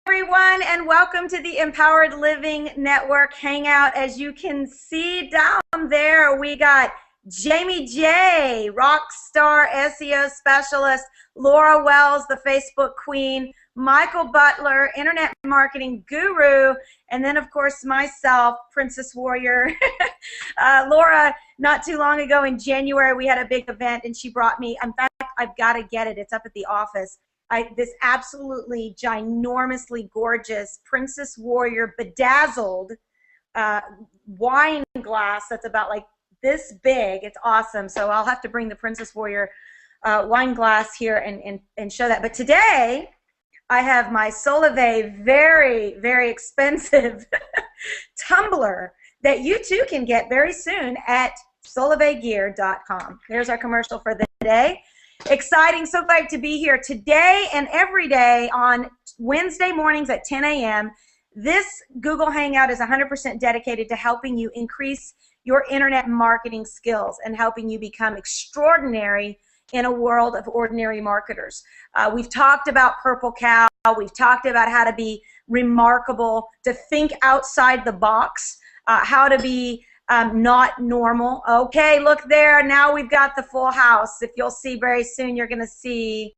everyone, and welcome to the Empowered Living Network Hangout. As you can see down there, we got Jaime Jay, rock star SEO specialist, Laura Wells, the Facebook queen, Michael Butler, internet marketing guru, and then of course myself, Princess Warrior. Laura, not too long ago in January, we had a big event and she brought me, in fact, I've got to get it, it's up at the office. This absolutely ginormously gorgeous Princess Warrior bedazzled wine glass that's about like this big. It's awesome. So I'll have to bring the Princess Warrior wine glass here and show that. But today I have my Solavei very, very expensive tumbler that you too can get very soon at solaveigear.com. Here's our commercial for the day. Exciting, so glad to be here today and every day on Wednesday mornings at 10 a.m. This Google Hangout is 100% dedicated to helping you increase your internet marketing skills and helping you become extraordinary in a world of ordinary marketers. We've talked about Purple Cow, we've talked about how to be remarkable, to think outside the box, how to be not normal. Okay, look there. Now we've got the full house. If you'll see very soon, you're going to see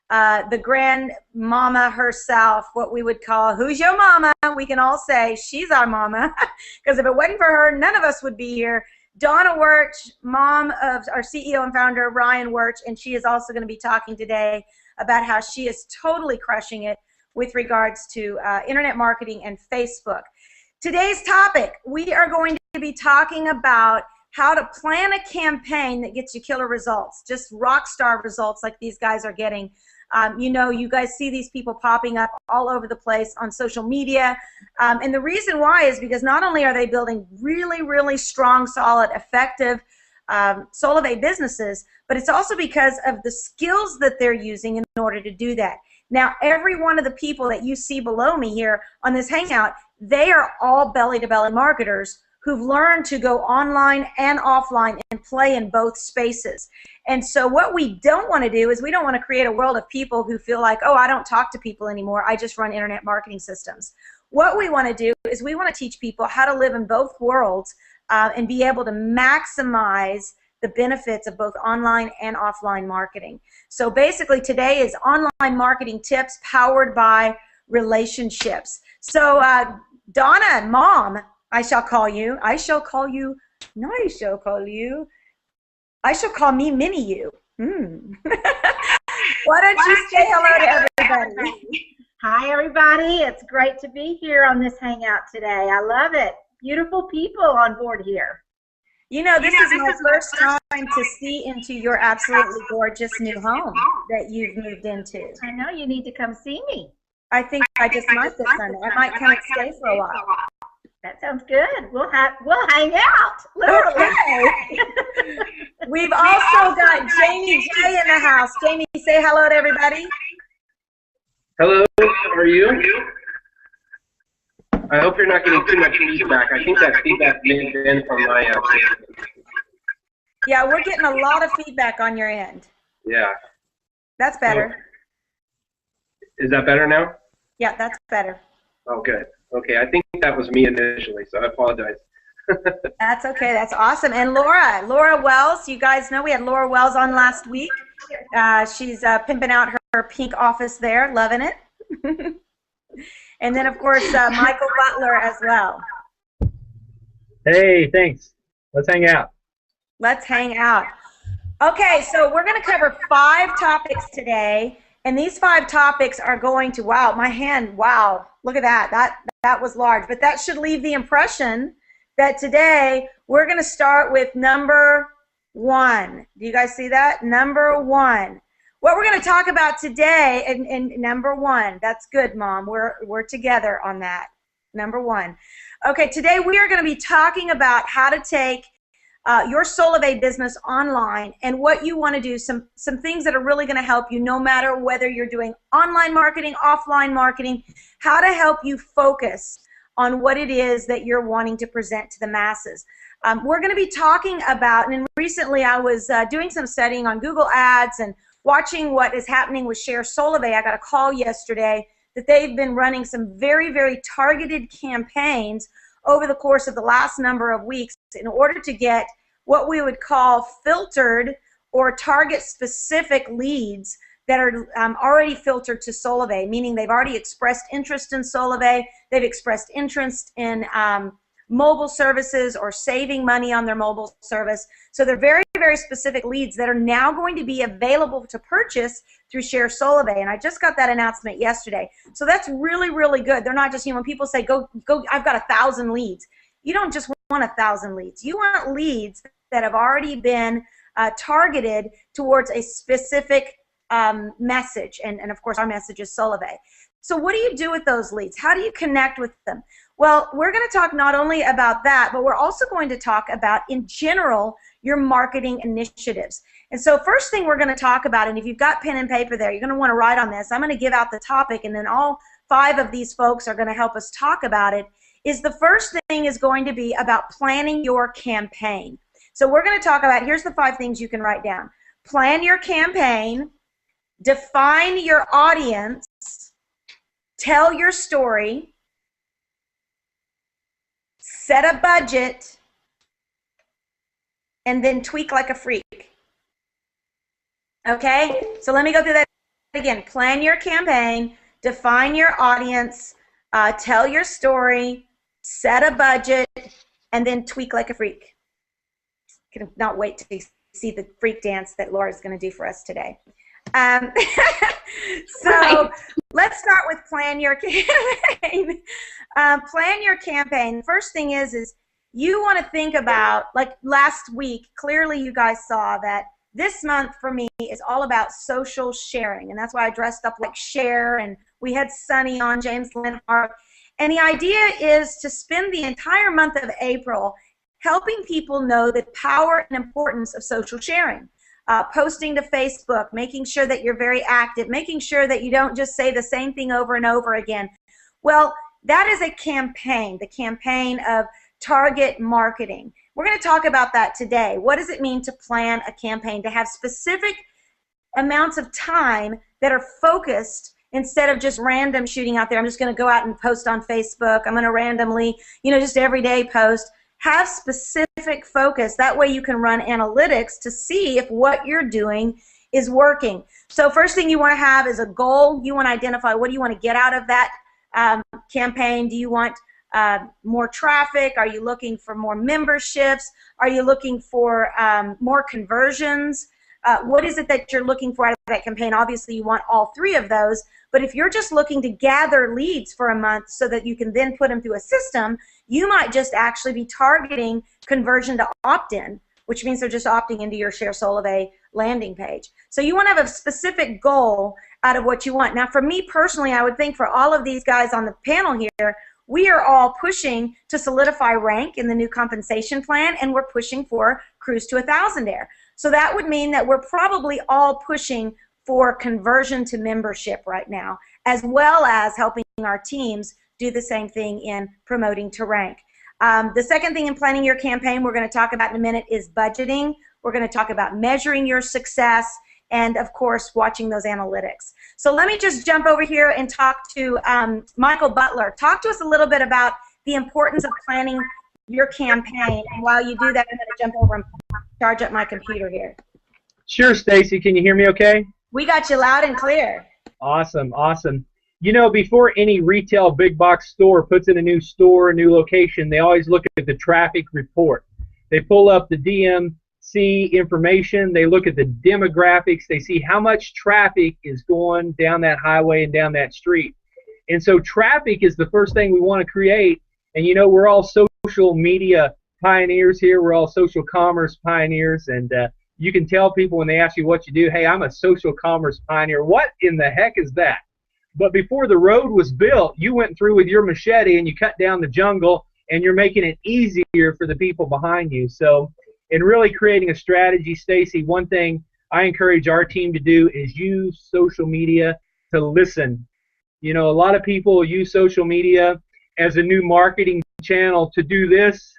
the grandmama herself, what we would call, who's your mama? We can all say she's our mama, because if it wasn't for her, none of us would be here. Donna Wuerch, mom of our CEO and founder, Ryan Wuerch, and she is also going to be talking today about how she is totally crushing it with regards to internet marketing and Facebook. Today's topic, we are going to be talking about how to plan a campaign that gets you killer results, just rock star results like these guys are getting. You know, you guys see these people popping up all over the place on social media. And the reason why is because not only are they building really, really strong, solid, effective Solavei businesses, but it's also because of the skills that they're using in order to do that. Now, every one of the people that you see below me here on this Hangout, they are all belly-to-belly marketers who've learned to go online and offline and play in both spaces. And so what we don't want to do is we don't want to create a world of people who feel like, oh, I don't talk to people anymore, I just run internet marketing systems. What we want to do is we want to teach people how to live in both worlds and be able to maximize the benefits of both online and offline marketing. So basically today is online marketing tips powered by relationships. So Donna, Mom, I shall call you. I shall call you. No, I shall call you. I shall call me Mini You. Why don't you say hello to everybody? Hi, everybody. It's great to be here on this Hangout today. I love it. Beautiful people on board here. You know, this is my first time to see into your absolutely gorgeous new home that you've moved into. I know, you need to come see me. I think I just might this Sunday. I might come and stay for a while. That sounds good. We'll hang out, literally. Okay. We've also got Jaime Jay in the house. Jaime, say hello to everybody. Hello, how are you? I hope you're not getting too much feedback. I think that feedback may have been from my Yeah, we're getting a lot of feedback on your end. Yeah. That's better. Is that better now? Yeah, that's better. Oh, good. Okay, I think that was me initially, so I apologize. That's okay. That's awesome. And Laura Wells, you guys know we had Laura Wells on last week. She's pimping out her pink office there, loving it. And then, of course, Michael Butler as well. Hey, thanks. Let's hang out. Let's hang out. Okay, so we're going to cover 5 topics today. And these 5 topics are going to, wow, my hand, wow, look at that. That was large. But that should leave the impression that today we're going to start with number 1. Do you guys see that? Number 1. What we're going to talk about today, and number 1, that's good, Mom. We're together on that. Number 1. Okay, today we are going to be talking about how to take your Solavei business online and what you want to do, some things that are really going to help you no matter whether you're doing online marketing, offline marketing, how to help you focus on what it is that you're wanting to present to the masses. We're going to be talking about, and recently I was doing some studying on Google Ads and watching what is happening with Share Solavei. I got a call yesterday that they've been running some very, very targeted campaigns over the course of the last number of weeks in order to get what we would call filtered or target-specific leads that are already filtered to Solavei, meaning they've already expressed interest in Solavei, they've expressed interest in mobile services or saving money on their mobile service. So they're very, very specific leads that are now going to be available to purchase through Share Solavei. And I just got that announcement yesterday. So that's really, really good. They're not just, when people say, go, I've got 1,000 leads. You don't just want 1,000 leads. You want leads that have already been targeted towards a specific message. And of course, our message is Solavei. So what do you do with those leads? How do you connect with them? Well, we're going to talk not only about that, but we're also going to talk about, in general, your marketing initiatives. And so first thing we're going to talk about, and if you've got pen and paper there, you're going to want to write on this. I'm going to give out the topic, and then all 5 of these folks are going to help us talk about it, is the first thing is going to be about planning your campaign. So we're going to talk about, here's the 5 things you can write down. Plan your campaign, define your audience, tell your story, set a budget, and then tweak like a freak. Okay? So let me go through that again. Plan your campaign, define your audience, tell your story, set a budget, and then tweak like a freak. I cannot wait to see the freak dance that Laura's going to do for us today. So let's start with plan your campaign. Plan your campaign. First thing is you want to think about, like last week, clearly you guys saw that this month for me is all about social sharing, and that's why I dressed up like Cher, and we had Sunny on, James Linhart. And the idea is to spend the entire month of April helping people know the power and importance of social sharing. Posting to Facebook, making sure that you're very active, making sure that you don't just say the same thing over and over again. Well, that is a campaign, the campaign of target marketing. We're going to talk about that today. What does it mean to plan a campaign, to have specific amounts of time that are focused instead of just random shooting out there? I'm just going to go out and post on Facebook. I'm going to randomly, just everyday post. Have specific focus. That way you can run analytics to see if what you're doing is working. So first thing you want to have is a goal. You want to identify, what do you want to get out of that campaign? Do you want more traffic? Are you looking for more memberships? Are you looking for more conversions? What is it that you're looking for out of that campaign? Obviously, you want all 3 of those. But if you're just looking to gather leads for a month so that you can then put them through a system, you might just actually be targeting conversion to opt-in, which means they're just opting into your Share Solavei landing page. So you want to have a specific goal out of what you want. Now, for me personally, I would think for all of these guys on the panel here, we are all pushing to solidify rank in the new compensation plan, and we're pushing for Cruise to 1,000 Air. So that would mean that we're probably all pushing for conversion to membership right now, as well as helping our teams do the same thing in promoting to rank. The second thing in planning your campaign we're going to talk about in a minute is budgeting. We're going to talk about measuring your success and, of course, watching those analytics. So let me just jump over here and talk to Michael Butler. Talk to us a little bit about the importance of planning your campaign. And while you do that, I'm going to jump over and charge up my computer here. Sure, Stacy. Can you hear me okay? We got you loud and clear. Awesome, awesome. Before any retail big box store puts in a new store, a new location, they always look at the traffic report. They pull up the DMC information. They look at the demographics. They see how much traffic is going down that highway and down that street. And so traffic is the first thing we want to create. And we're all social media pioneers here. We're all social commerce pioneers. And you can tell people when they ask you what you do, hey, I'm a social commerce pioneer. What in the heck is that? But before the road was built, you went through with your machete and you cut down the jungle, and you're making it easier for the people behind you. So in really creating a strategy, Stacy, one thing I encourage our team to do is use social media to listen. A lot of people use social media as a new marketing channel to do this,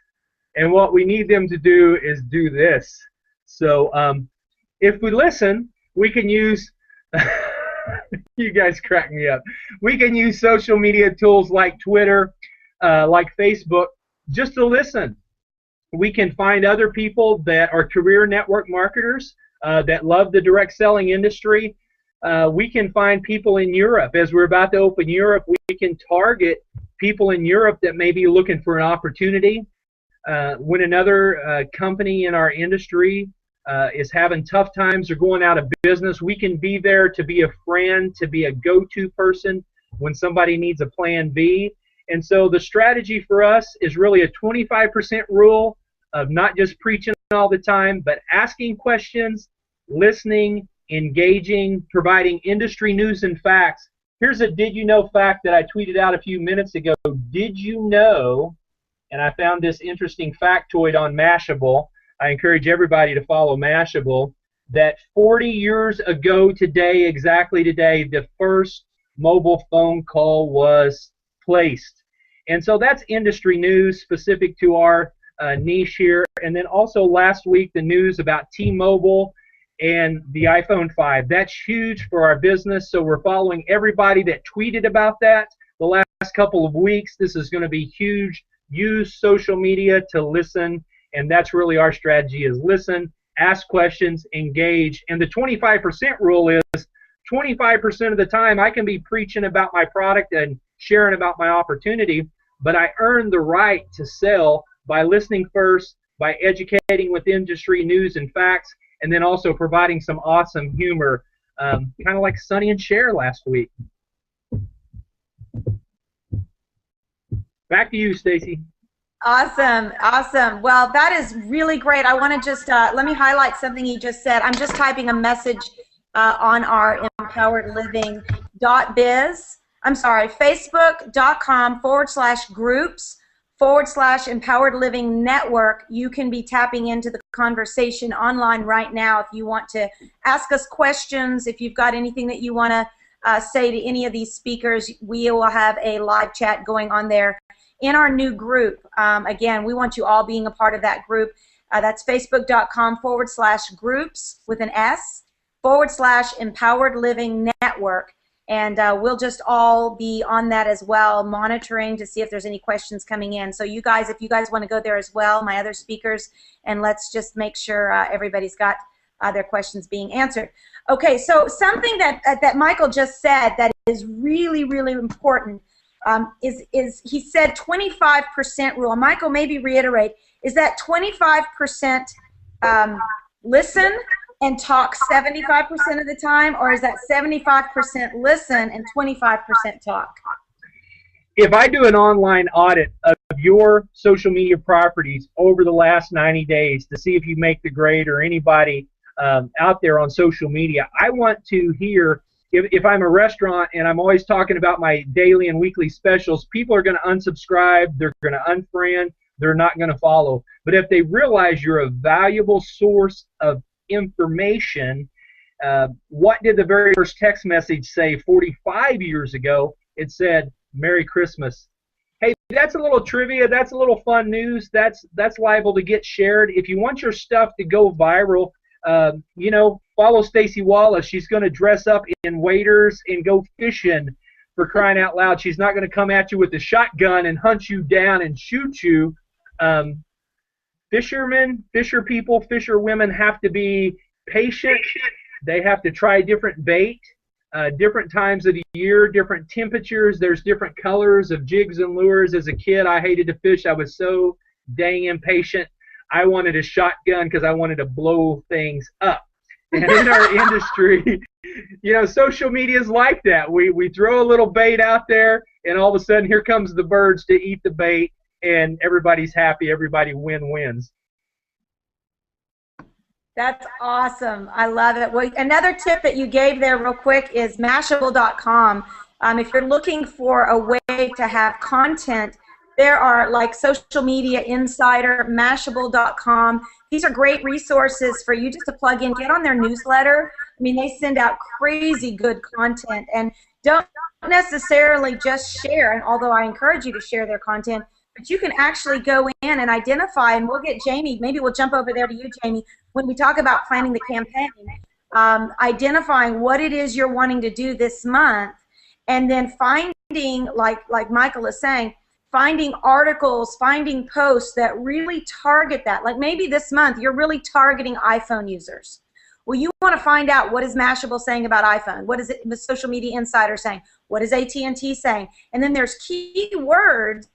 and what we need them to do is do this. So if we listen, we can use You guys crack me up. We can use social media tools like Twitter, like Facebook, just to listen. We can find other people that are career network marketers that love the direct selling industry. We can find people in Europe. As we're about to open Europe, we can target people in Europe that may be looking for an opportunity. When another company in our industry is having tough times or going out of business, we can be there to be a friend, to be a go-to person when somebody needs a plan B. And so the strategy for us is really a 25% rule of not just preaching all the time, but asking questions, listening, engaging, providing industry news and facts. Here's a did you know fact that I tweeted out a few minutes ago. Did you know, and I found this interesting factoid on Mashable. I encourage everybody to follow Mashable, that 40 years ago today, exactly today, the first mobile phone call was placed. And so that's industry news specific to our niche here. And then also last week, the news about T-Mobile and the iPhone 5. That's huge for our business, so we're following everybody that tweeted about that the last couple of weeks. This is going to be huge. Use social media to listen, and that's really our strategy, is listen, ask questions, engage. And the 25% rule is 25% of the time I can be preaching about my product and sharing about my opportunity, but I earn the right to sell by listening first, by educating with industry news and facts, and then also providing some awesome humor, kind of like Sonny and Cher last week. Back to you, Stacy. Awesome, awesome. Well, that is really great. I want to just, let me highlight something you just said. I'm just typing a message on our empoweredliving.biz. I'm sorry, facebook.com/groups/Empowered Living Network. You can be tapping into the conversation online right now if you want to ask us questions, if you've got anything that you want to say to any of these speakers. We will have a live chat going on there in our new group. Again, we want you all being a part of that group. That's facebook.com/groups with an S/Empowered Living Network. And we'll just all be on that as well, monitoring to see if there's any questions coming in. So you guys, if you guys want to go there as well, my other speakers, and let's just make sure everybody's got their questions being answered. Okay, so something that Michael just said that is really, really important is he said 25% rule. Michael, maybe reiterate, is that 25% listen and talk 75% of the time, or is that 75% listen and 25% talk? If I do an online audit of your social media properties over the last 90 days to see if you make the grade or anybody out there on social media, I want to hear, if I'm a restaurant and I'm always talking about my daily and weekly specials, people are going to unsubscribe, they're going to unfriend, they're not going to follow. But if they realize you're a valuable source of information, what did the very first text message say 45 years ago? It said, Merry Christmas. Hey, that's a little trivia, that's a little fun news, that's liable to get shared. If you want your stuff to go viral, you know, follow Staci Wallace. She's going to dress up in waders and go fishing, for crying out loud. She's not going to come at you with a shotgun and hunt you down and shoot you. Fishermen, fisher people, fisher women have to be patient. They have to try different bait, different times of the year, different temperatures. There's different colors of jigs and lures. As a kid, I hated to fish. I was so dang impatient. I wanted a shotgun because I wanted to blow things up. And in our industry, you know, social media is like that. We throw a little bait out there, and all of a sudden, here comes the birds to eat the bait, and everybody's happy. Everybody wins. That's awesome. I love it. Well, another tip that you gave there real quick is Mashable.com. If you're looking for a way to have content, there are like Social Media Insider, Mashable.com. These are great resources for you just to plug in, get on their newsletter. I mean, they send out crazy good content, and don't necessarily just share, and although I encourage you to share their content, but you can actually go in and identify, and we'll get Jamie, maybe we'll jump over there to you, Jamie, when we talk about planning the campaign. identifying what it is you're wanting to do this month, and then finding, like Michael is saying, finding articles, finding posts that really target that. Like maybe this month you're really targeting iPhone users. Well, you want to find out what is Mashable saying about iPhone, what is it, the Social Media Insider saying, what is AT&T saying, and then there's keywords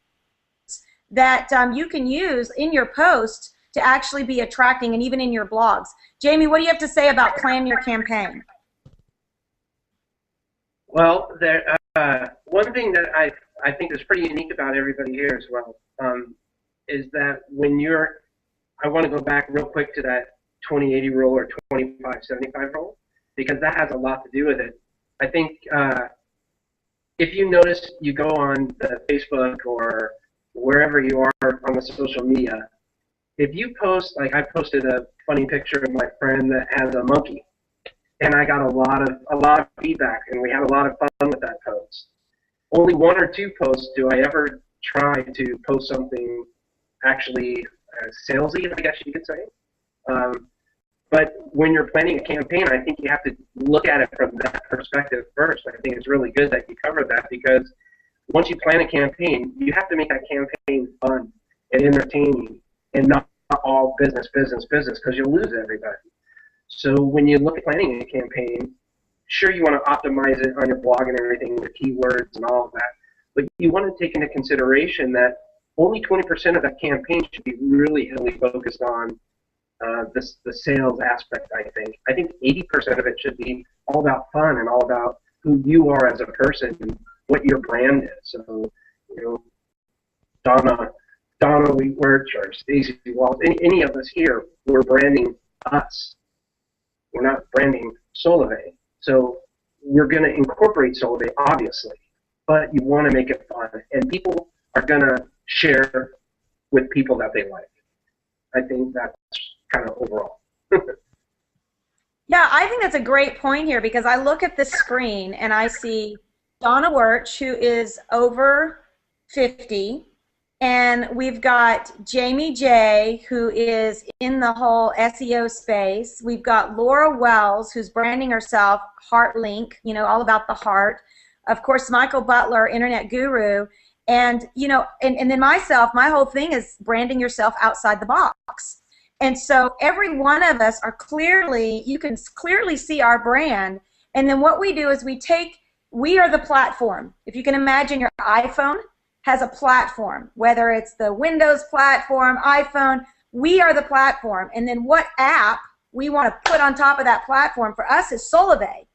that you can use in your post to actually be attracting, and even in your blogs. Jamie, what do you have to say about plan your campaign? Well, one thing that I think is pretty unique about everybody here as well is that when I want to go back real quick to that 20-80 rule or 25-75 rule, because that has a lot to do with it. I think if you notice, you go on the Facebook or wherever you are on the social media, if you post, like I posted a funny picture of my friend that has a monkey, and I got a lot of feedback, and we had a lot of fun with that post. Only 1 or 2 posts do I ever try to post something actually salesy, I guess you could say. But when you're planning a campaign, I think you have to look at it from that perspective first. I think it's really good that you covered that, because once you plan a campaign, you have to make that campaign fun and entertaining and not all business, because you'll lose everybody. So when you look at planning a campaign, sure, you want to optimize it on your blog and everything, the keywords and all of that, but you want to take into consideration that only 20% of that campaign should be really heavily focused on the sales aspect, I think. I think 80% of it should be all about fun and all about who you are as a person and what your brand is. So, you know, Donna Wuerch or Staci Wallace, any of us here, we're branding us. We're not branding Solavei. So we're going to incorporate Solavei, obviously, but you want to make it fun, and people are going to share with people that they like. I think that's kind of overall. Yeah, I think that's a great point here, because I look at the screen and I see Donna Wuerch, who is over 50, and we've got Jaime Jay, who is in the whole SEO space. We've got Laura Wells, who's branding herself HeartLink, you know, all about the heart. Of course, Michael Butler, internet guru. And, you know, and then myself, my whole thing is branding yourself outside the box. And so every one of us are clearly, you can clearly see our brand. And then what we do is we are the platform. If you can imagine, your iPhone has a platform, whether it's the Windows platform, iPhone, we are the platform. And then what app we want to put on top of that platform for us is Solavei.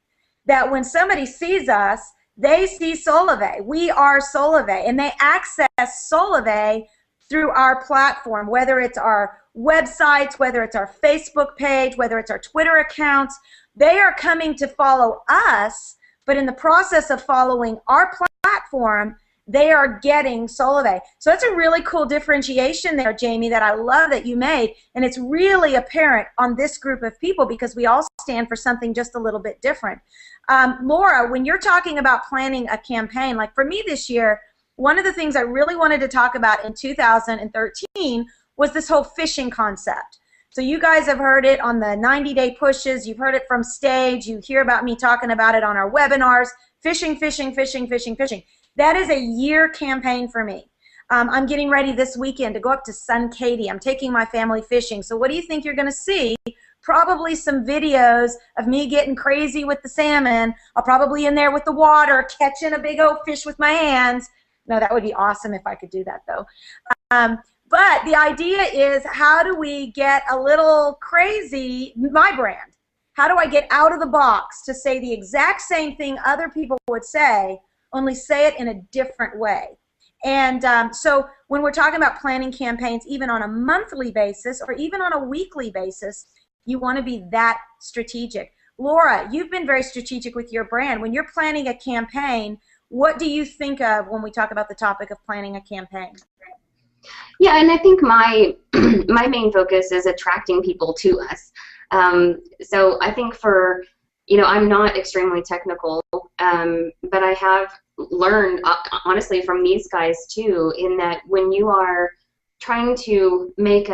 That when somebody sees us, they see Solavei. We are Solavei, and they access Solavei through our platform, whether it's our websites, whether it's our Facebook page, whether it's our Twitter accounts. They are coming to follow us, but in the process of following our platform, they are getting Solavei. So that's a really cool differentiation there, Jamie, that I love that you made, and it's really apparent on this group of people because we all stand for something just a little bit different. Laura, when you're talking about planning a campaign, like for me this year, one of the things I really wanted to talk about in 2013 was this whole fishing concept. So you guys have heard it on the 90-day pushes, you've heard it from stage, you hear about me talking about it on our webinars, fishing, fishing, fishing, fishing, fishing. That is a year campaign for me. I'm getting ready this weekend to go up to Sun Katy. I'm taking my family fishing. So what do you think you're going to see? Probably some videos of me getting crazy with the salmon. I'll probably in there with the water, catching a big old fish with my hands. No, that would be awesome if I could do that, though. But the idea is, how do we get a little crazy, my brand? How do I get out of the box to say the exact same thing other people would say, only say it in a different way? And so when we're talking about planning campaigns, even on a monthly basis or even on a weekly basis, you want to be that strategic. Laura, you've been very strategic with your brand. When you're planning a campaign, what do you think of when we talk about the topic of planning a campaign? Yeah, and I think my my main focus is attracting people to us. So I think for, you know, I'm not extremely technical, but I have learned, honestly, from these guys too, in that when you are trying to make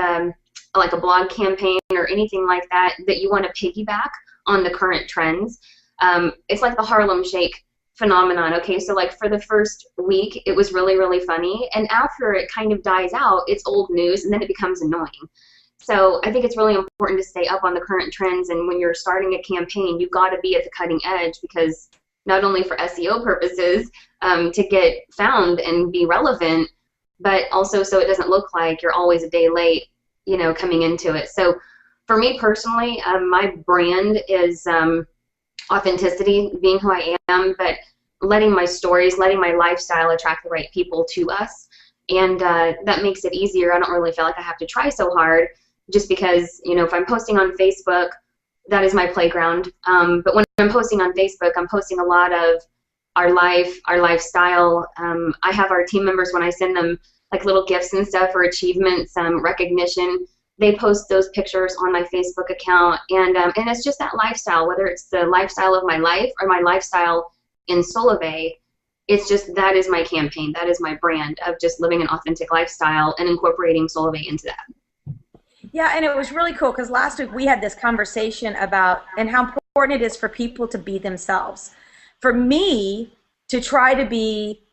like a blog campaign or anything like that, that you want to piggyback on the current trends. It's like the Harlem Shake phenomenon. Okay, so like for the first week, it was really, really funny. And after it kind of dies out, it's old news and then it becomes annoying. So I think it's really important to stay up on the current trends. And when you're starting a campaign, you've got to be at the cutting edge, because not only for SEO purposes, to get found and be relevant, but also so it doesn't look like you're always a day late, you know, coming into it. So for me personally, my brand is authenticity, being who I am, but letting my stories, letting my lifestyle attract the right people to us. And that makes it easier. I don't really feel like I have to try so hard, just because, you know, if I'm posting on Facebook, that is my playground. But when I'm posting on Facebook, I'm posting a lot of our life, our lifestyle. I have our team members, when I send them like little gifts and stuff for achievements, recognition, they post those pictures on my Facebook account. And it's just that lifestyle, whether it's the lifestyle of my life or my lifestyle in Solavei. It's just, that is my campaign. That is my brand of just living an authentic lifestyle and incorporating Solavei into that. Yeah, and it was really cool because last week we had this conversation about and how important it is for people to be themselves. For me to try to be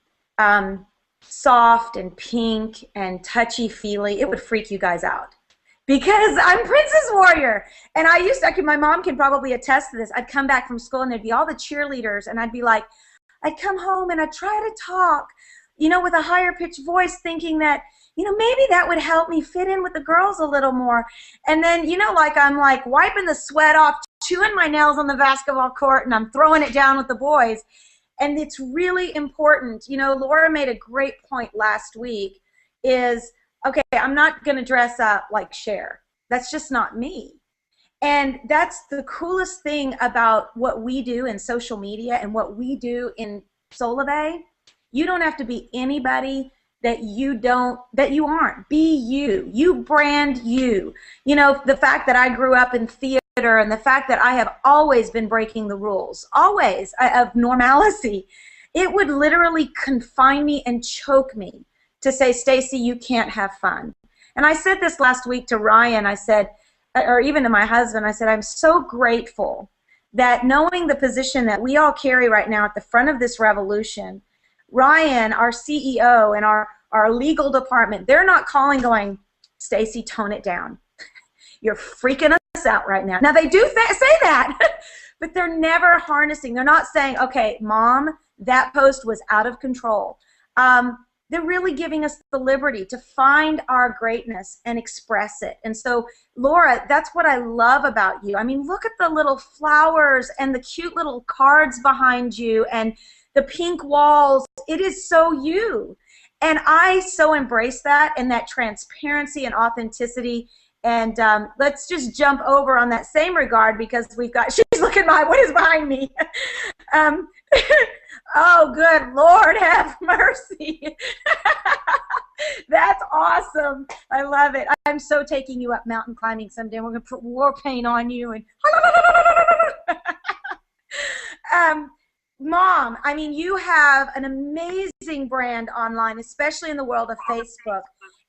soft and pink and touchy-feely, it would freak you guys out. Because I'm Princess Warrior. And my mom can probably attest to this. I'd come back from school and there'd be all the cheerleaders and I'd be like, I'd come home and I'd try to talk, you know, with a higher pitched voice, thinking that, you know, maybe that would help me fit in with the girls a little more. And then, you know, like I'm like wiping the sweat off, chewing my nails on the basketball court, and I'm throwing it down with the boys. And it's really important. You know, Laura made a great point last week is, okay, I'm not going to dress up like Cher. That's just not me. And that's the coolest thing about what we do in social media and what we do in Solavei. You don't have to be anybody that you aren't. Be you. You brand you. You know, the fact that I grew up in theater and the fact that I have always been breaking the rules, always, of normalcy, it would literally confine me and choke me to say, Staci, you can't have fun. And I said this last week to Ryan, I said, or even to my husband, I said, I'm so grateful that knowing the position that we all carry right now at the front of this revolution, Ryan, our CEO, and our legal department, they're not calling going, Staci, tone it down. You're freaking us out right now. Now, they do say that, but they're never harnessing. They're not saying, okay, Mom, that post was out of control. They're really giving us the liberty to find our greatness and express it. And so, Laura, that's what I love about you. I mean, look at the little flowers and the cute little cards behind you and the pink walls. It is so you. And I so embrace that and that transparency and authenticity. And let's just jump over on that same regard because we've got, she's looking at what is behind me. Oh, good Lord, have mercy. That's awesome. I love it. I'm so taking you up mountain climbing someday. We're going to put war paint on you. And Mom, I mean, you have an amazing brand online, especially in the world of Facebook.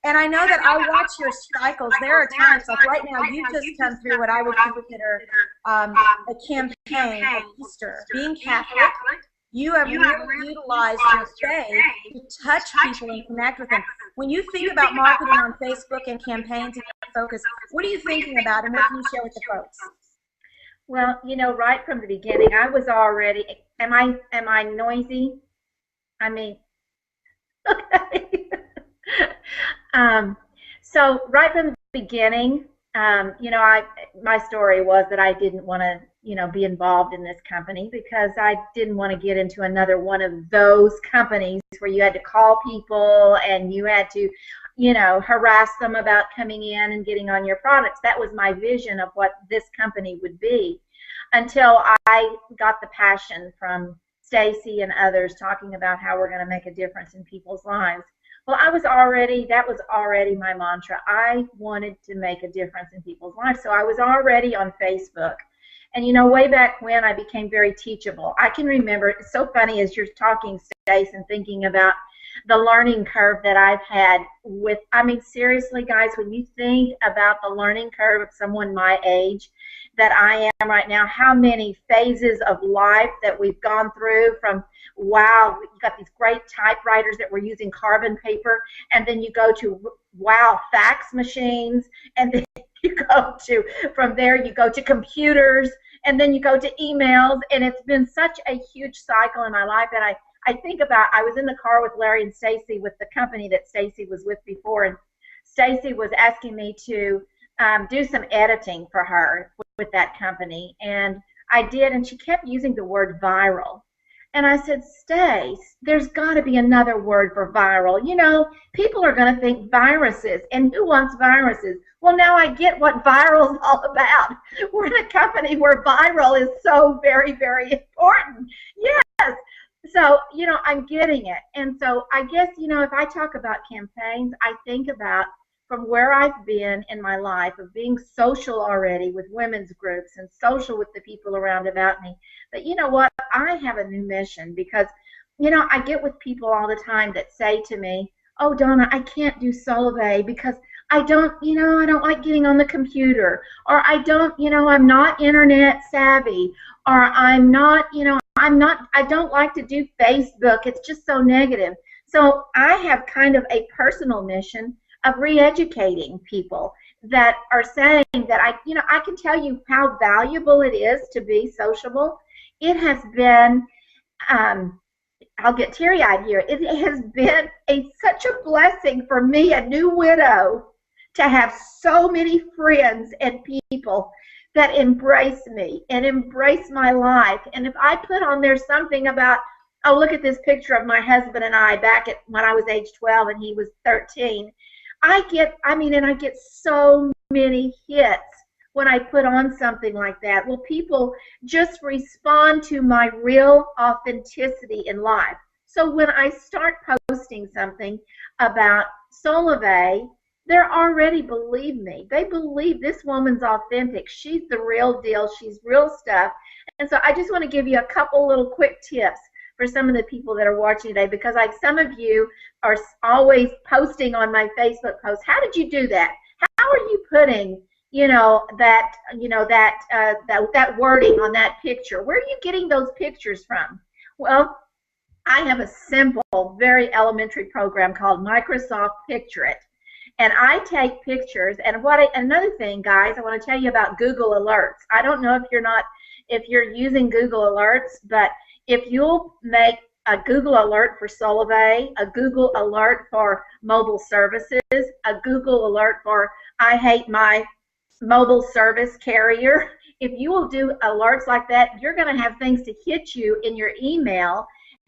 And I know that I watch your cycles. There are times, like right now, you just come through what I would consider a campaign of Easter. Being Catholic, you have really utilized your faith to touch people and connect with them. When you think about marketing on Facebook and campaigns and focus, what are you thinking about and what can you share with the folks? Well, you know, right from the beginning, I was already, am I noisy? I mean, okay. So right from the beginning, you know, my story was that I didn't want to, you know, be involved in this company because I didn't want to get into another one of those companies where you had to call people and you had to, you know, harass them about coming in and getting on your products. That was my vision of what this company would be until I got the passion from Staci and others talking about how we're going to make a difference in people's lives. Well, that was already my mantra. I wanted to make a difference in people's lives. So I was already on Facebook. And, you know, way back when I became very teachable. I can remember, it's so funny as you're talking, Stace, and thinking about the learning curve that I've had with, I mean, seriously, guys, when you think about the learning curve of someone my age that I am right now, how many phases of life that we've gone through from, wow, you got these great typewriters that were using carbon paper, and then you go to, wow, fax machines, and then you go to, from there you go to computers, and then you go to emails, and it's been such a huge cycle in my life. And I think about, I was in the car with Larry and Staci with the company that Staci was with before, and Staci was asking me to do some editing for her with that company, and I did, and she kept using the word viral. And I said, Stace, there's got to be another word for viral. You know, people are going to think viruses, and who wants viruses? Well, now I get what viral is all about. We're in a company where viral is so very, very important. Yes. So, you know, I'm getting it. And so I guess, you know, if I talk about campaigns, I think about from where I've been in my life of being social already with women's groups and social with the people around about me. But you know what? I have a new mission because, you know, I get with people all the time that say to me, oh, Donna, I can't do Solavei because I don't, you know, I don't like getting on the computer, or I don't, you know, I'm not internet savvy, or I'm not, you know, I don't like to do Facebook. It's just so negative. So I have kind of a personal mission of re-educating people that are saying that I can tell you how valuable it is to be sociable. It has been, I'll get teary-eyed here. It has been such a blessing for me, a new widow, to have so many friends and people that embrace me and embrace my life. And if I put on there something about, oh, look at this picture of my husband and I back at when I was age 12 and he was 13, I get so many hits when I put on something like that. Well, people just respond to my real authenticity in life. So when I start posting something about Solavei, they're already believe me. They believe this woman's authentic. She's the real deal. She's real stuff. And so I just want to give you a couple little quick tips for some of the people that are watching today, because like some of you are always posting on my Facebook post, how did you do that? How are you putting, that wording on that picture? Where are you getting those pictures from? Well, I have a simple, very elementary program called Microsoft Picture It. And I take pictures, and another thing, guys, I want to tell you about Google Alerts. I don't know if you're using Google Alerts, but if you'll make a Google Alert for Solavei, a Google Alert for mobile services, a Google Alert for I hate my mobile service carrier, if you will do alerts like that, you're going to have things to hit you in your email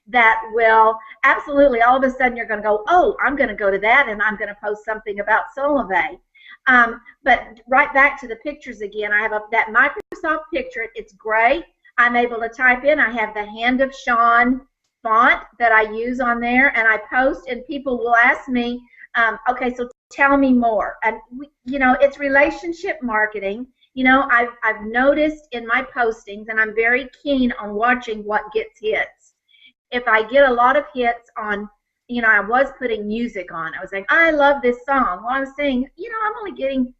that will absolutely, all of a sudden you're going to go, oh, I'm going to go to that and I'm going to post something about Solavei. But right back to the pictures again, I have that Microsoft Picture It. It's great. I'm able to type in. I have the Hand of Sean font that I use on there, and I post, and people will ask me, okay, so tell me more. And it's relationship marketing. I've noticed in my postings, and I'm very keen on watching what gets hits. If I get a lot of hits on, I was putting music on. I was saying, I love this song. Well, I was saying, I'm only getting,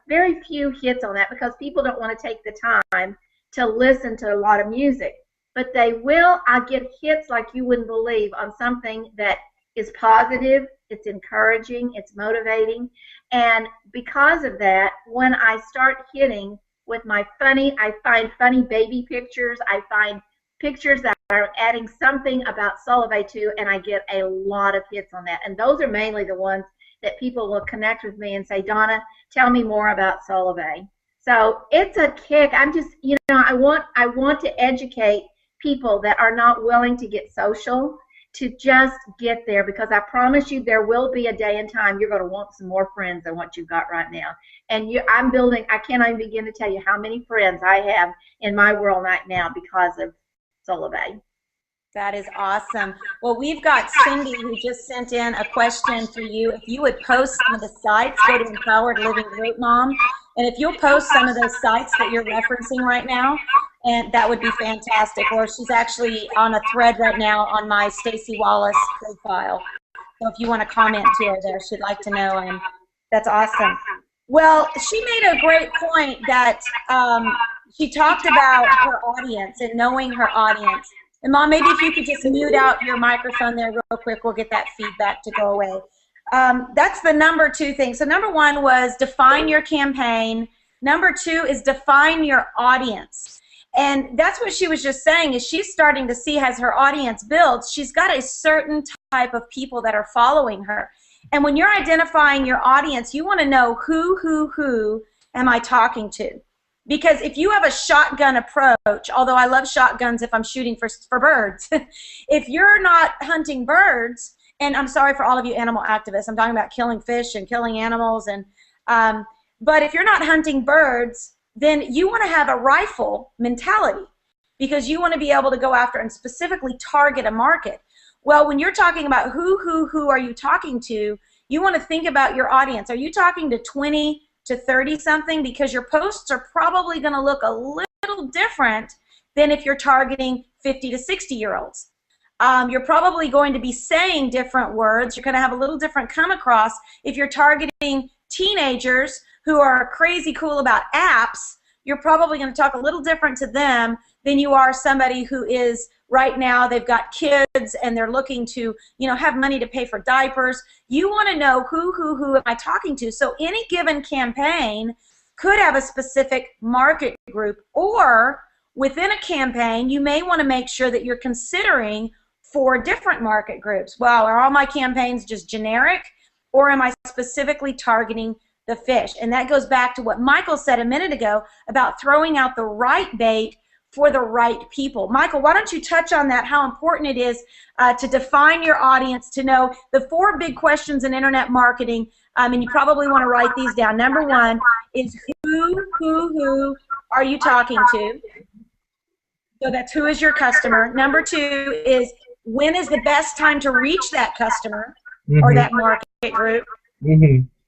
very few hits on that because people don't want to take the time to listen to a lot of music. But they will. I get hits like you wouldn't believe on something that is positive, it's encouraging, it's motivating. And because of that, when I start hitting with my I find funny baby pictures, I find pictures that are adding something about Solavei too, and I get a lot of hits on that. And those are mainly the ones that people will connect with me and say, Donna, tell me more about Solavei. So it's a kick. I'm just, I want to educate people that are not willing to get social to just get there, because I promise you there will be a day and time you're going to want some more friends than what you've got right now. And I'm building, I can't even begin to tell you how many friends I have in my world right now because of Solavei. That is awesome. Well, we've got Cindy who just sent in a question for you. If you would post some of the sites, go to Empowered Living Group Mom, and if you'll post some of those sites that you're referencing right now, and that would be fantastic. Or she's actually on a thread right now on my Staci Wallace profile. So if you want to comment to her there, she'd like to know, and that's awesome. Well, she made a great point that she talked about her audience and knowing her audience. And Mom, maybe if you could just mute out your microphone there real quick, we'll get that feedback to go away. That's the number 2 thing. So number 1 was define your campaign. Number 2 is define your audience. And that's what she was just saying, is she's starting to see as her audience builds, she's got a certain type of people that are following her. And when you're identifying your audience, you want to know who am I talking to? Because if you have a shotgun approach, although I love shotguns if I'm shooting for birds, if you're not hunting birds, and I'm sorry for all of you animal activists, I'm talking about killing fish and killing animals, and but if you're not hunting birds, then you want to have a rifle mentality, because you want to be able to go after and specifically target a market. Well, when you're talking about who are you talking to, you want to think about your audience. Are you talking to 20 to 30 something? Because your posts are probably going to look a little different than if you're targeting 50 to 60-year-olds. You're probably going to be saying different words. You're going to have a little different come across if you're targeting teenagers who are crazy cool about apps. You're probably going to talk a little different to them than you are somebody who is right now, they've got kids and they're looking to, have money to pay for diapers. You want to know who am I talking to? So any given campaign could have a specific market group, or within a campaign, you may want to make sure that you're considering 4 different market groups. Well, are all my campaigns just generic, or am I specifically targeting the fish? And that goes back to what Michael said a minute ago about throwing out the right bait for the right people. Michael, why don't you touch on that, how important it is to define your audience, to know the 4 big questions in internet marketing, and you probably want to write these down. Number 1 is who are you talking to? So that's who is your customer. Number 2 is when is the best time to reach that customer or that market group?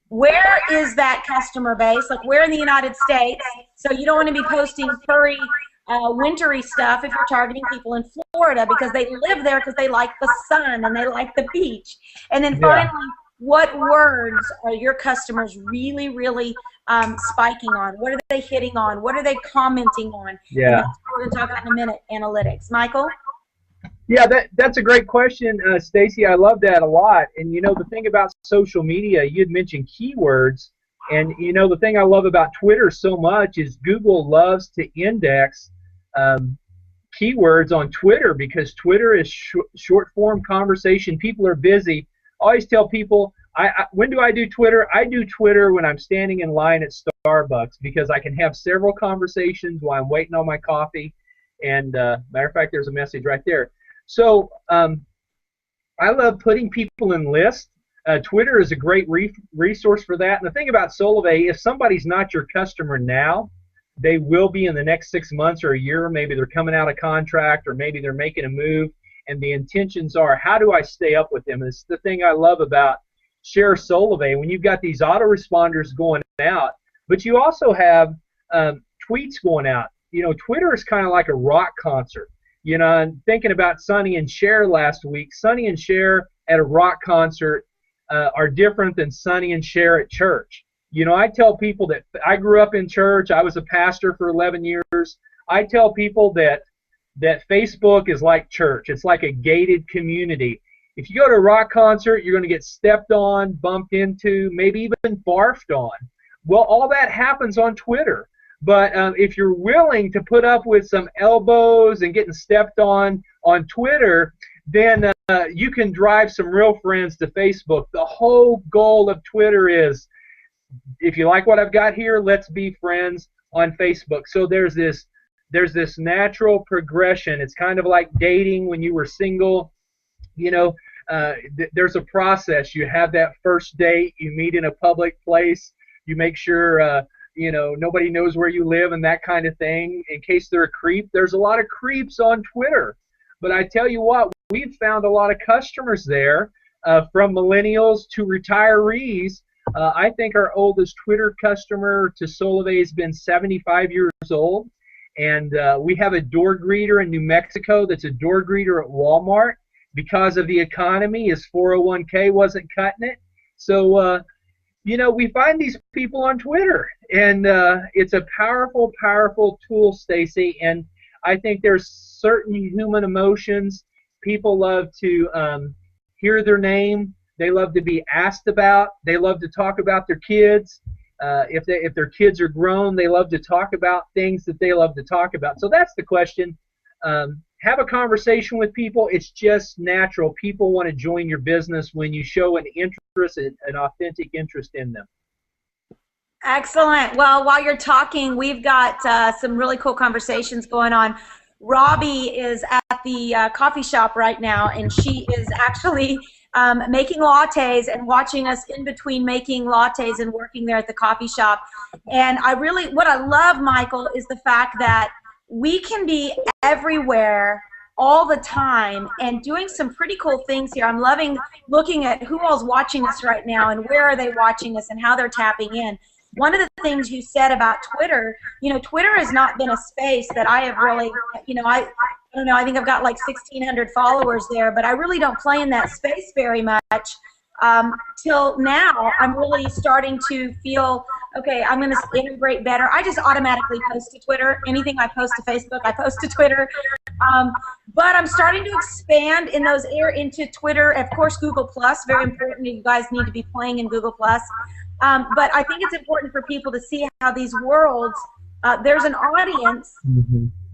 Where is that customer base? Like, where in the United States? So you don't want to be posting furry, wintry stuff if you're targeting people in Florida, because they live there because they like the sun and they like the beach. And then finally, what words are your customers really, really spiking on? What are they hitting on? What are they commenting on? Yeah. And that's what we're going to talk about in a minute, analytics. Michael? Yeah, that's a great question, Staci. I love that a lot. And the thing about social media, you'd mentioned keywords, and the thing I love about Twitter so much is Google loves to index keywords on Twitter, because Twitter is short form conversation. People are busy. I always tell people, when do I do Twitter? I do Twitter when I'm standing in line at Starbucks, because I can have several conversations while I'm waiting on my coffee. And matter of fact, there's a message right there. So I love putting people in lists. Twitter is a great resource for that. And the thing about Solavei, if somebody's not your customer now, they will be in the next 6 months or a year. Maybe they're coming out of contract, or maybe they're making a move, and the intentions are, how do I stay up with them? And it's the thing I love about Share Solavei, when you've got these autoresponders going out, but you also have tweets going out. Twitter is kind of like a rock concert. I'm thinking about Sonny and Cher last week. Sonny and Cher at a rock concert are different than Sonny and Cher at church. I tell people that I grew up in church. I was a pastor for 11 years. I tell people that Facebook is like church. It's like a gated community. If you go to a rock concert, you're going to get stepped on, bumped into, maybe even barfed on. Well, all that happens on Twitter. But if you're willing to put up with some elbows and getting stepped on Twitter, then you can drive some real friends to Facebook. The whole goal of Twitter is, if you like what I've got here, let's be friends on Facebook. So there's this natural progression. It's kind of like dating when you were single. There's a process. You have that first date. You meet in a public place. You make sure nobody knows where you live and that kind of thing, in case they're a creep. There's a lot of creeps on Twitter. But I tell you what, we've found a lot of customers there, from millennials to retirees. I think our oldest Twitter customer to Solavei has been 75 years old. And we have a door greeter in New Mexico that's a door greeter at Walmart. Because of the economy, his 401k wasn't cutting it. So, you know, we find these people on Twitter, and it's a powerful, powerful tool, Staci. And I think there's certain human emotions. People love to hear their name. They love to be asked about. They love to talk about their kids. If their kids are grown, they love to talk about things that they love to talk about. So that's the question. Have a conversation with people. It's just natural. People want to join your business when you show an interest, an authentic interest in them. Excellent. Well, while you're talking, we've got some really cool conversations going on. Robbie is at the coffee shop right now, and she is actually making lattes and watching us in between making lattes and working there at the coffee shop. And what I love, Michael, is the fact that we can be everywhere all the time and doing some pretty cool things here. I'm loving looking at who all's watching us right now and where are they watching us and how they're tapping in. One of the things you said about Twitter, you know, Twitter has not been a space that I have really, you know, I don't know, I think I've got like 1,600 followers there, but I really don't play in that space very much. Till now, I'm really starting to feel, okay, I'm going to integrate better. I just automatically post to Twitter. Anything I post to Facebook, I post to Twitter. But I'm starting to expand in those into Twitter. Of course, Google+, very important. You guys need to be playing in Google+. But I think it's important for people to see how these worlds, there's an audience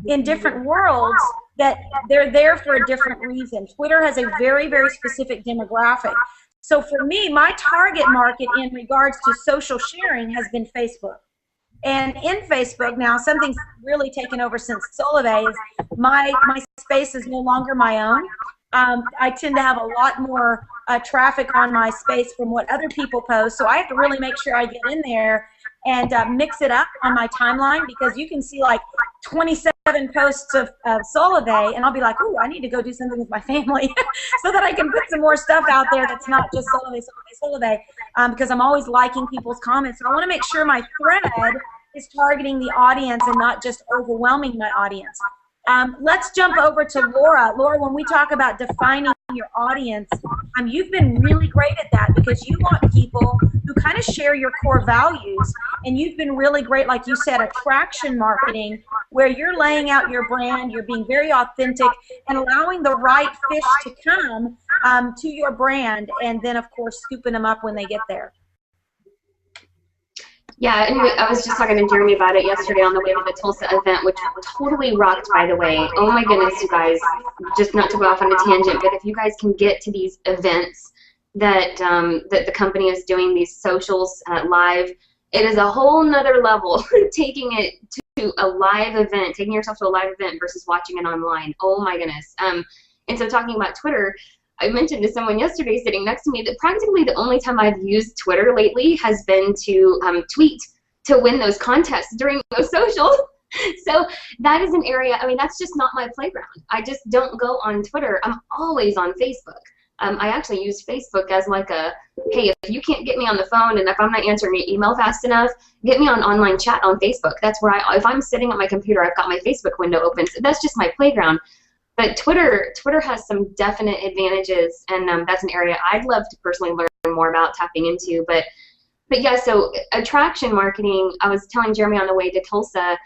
in different worlds that they're there for a different reason. Twitter has a very, very specific demographic. So for me, my target market in regards to social sharing has been Facebook. And in Facebook now, something's really taken over since Solavei is my space is no longer my own. I tend to have a lot more traffic on my space from what other people post, so I have to really make sure I get in there and mix it up on my timeline, because you can see like 27 posts of Solavei, and I'll be like, ooh, I need to go do something with my family so that I can put some more stuff out there that's not just Solavei, because I'm always liking people's comments. So I want to make sure my thread is targeting the audience and not just overwhelming my audience. Let's jump over to Laura. Laura, when we talk about defining your audience, you've been really great at that, because you want people who kind of share your core values, and you've been really great, like you said, attraction marketing, where you're laying out your brand, you're being very authentic, and allowing the right fish to come to your brand, and then, of course, scooping them up when they get there. Yeah, anyway, I was just talking to Jeremy about it yesterday on the way to the Tulsa event, which totally rocked, by the way. Oh my goodness, you guys, just not to go off on a tangent, but if you guys can get to these events that that the company is doing, these socials live, it is a whole nother level, taking it to a live event, taking yourself to a live event versus watching it online. Oh my goodness. And so talking about Twitter, I mentioned to someone yesterday sitting next to me that practically the only time I've used Twitter lately has been to tweet to win those contests during those socials. So that is an area, I mean, that's just not my playground. I just don't go on Twitter. I'm always on Facebook. I actually use Facebook as like a, hey, if you can't get me on the phone and if I'm not answering your email fast enough, get me on online chat on Facebook. That's where if I'm sitting at my computer, I've got my Facebook window open. So that's just my playground. But Twitter has some definite advantages, and that's an area I'd love to personally learn more about tapping into. But yeah, so attraction marketing, I was telling Jeremy on the way to Tulsa,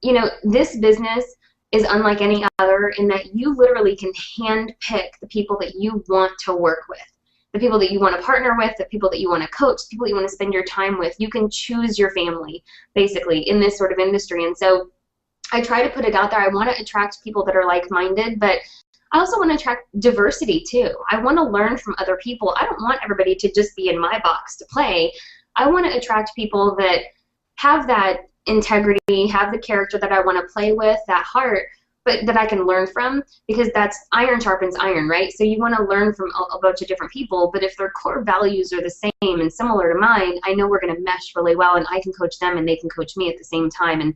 you know, this business is unlike any other in that you literally can hand pick the people that you want to work with, the people that you want to partner with, the people that you want to coach, the people you want to spend your time with. You can choose your family, basically, in this sort of industry. And so I try to put it out there. I want to attract people that are like-minded, but I also want to attract diversity too. I want to learn from other people. I don't want everybody to just be in my box to play. I want to attract people that have that integrity, have the character that I want to play with, that heart, but that I can learn from, because that's iron sharpens iron, right? So you want to learn from a bunch of different people, but if their core values are the same and similar to mine, I know we're going to mesh really well, and I can coach them and they can coach me at the same time. And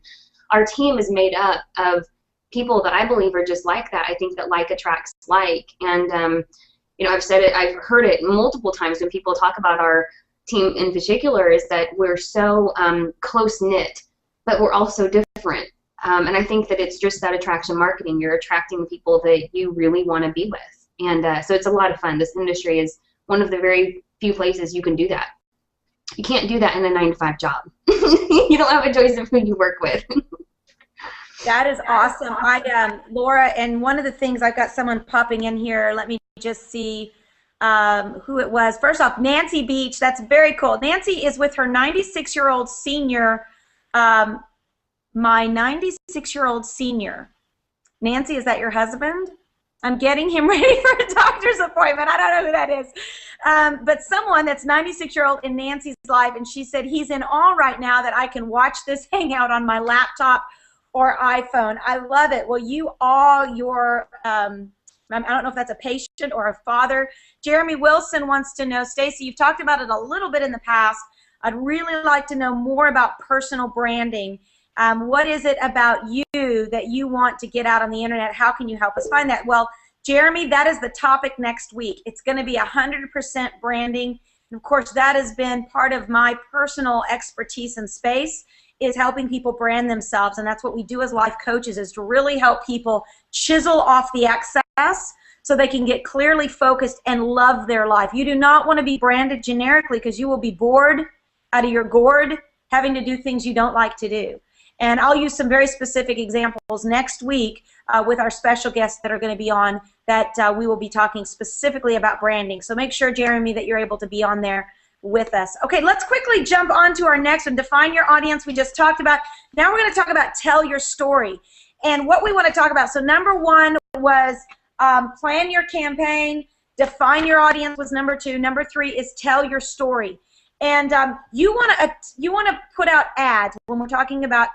our team is made up of people that I believe are just like that. I think that like attracts like. And, you know, I've said it, I've heard it multiple times when people talk about our team in particular, is that we're so close-knit, but we're also different. And I think that it's just that attraction marketing. You're attracting the people that you really want to be with. And so it's a lot of fun. This industry is one of the very few places you can do that. You can't do that in a 9-to-5 job. You don't have a choice of who you work with. That is awesome. Laura, and one of the things, I've got someone popping in here. Let me just see who it was. First off, Nancy Beach. That's very cool. Nancy is with her 96-year-old senior, my 96-year-old senior. Nancy, is that your husband? I'm getting him ready for a doctor's appointment. I don't know who that is. But someone that's 96-year-old in Nancy's life, and she said, he's in awe right now that I can watch this Hangout on my laptop or iPhone. I love it. Well, you all, I don't know if that's a patient or a father. Jeremy Wilson wants to know, Staci, you've talked about it a little bit in the past. I'd really like to know more about personal branding. What is it about you that you want to get out on the internet? How can you help us find that? Well, Jeremy, that is the topic next week. It's going to be 100% branding. And of course, that has been part of my personal expertise in space, is helping people brand themselves. And that's what we do as life coaches, is to really help people chisel off the excess so they can get clearly focused and love their life. You do not want to be branded generically, because you will be bored out of your gourd having to do things you don't like to do. And I'll use some very specific examples next week with our special guests that are going to be on, that we will be talking specifically about branding. So make sure, Jeremy, that you're able to be on there with us. Okay, let's quickly jump on to our next one. Define your audience, we just talked about. Now we're going to talk about tell your story. And what we want to talk about, so number one was plan your campaign, define your audience was number two. Number three is tell your story. And you want to put out ads when we're talking about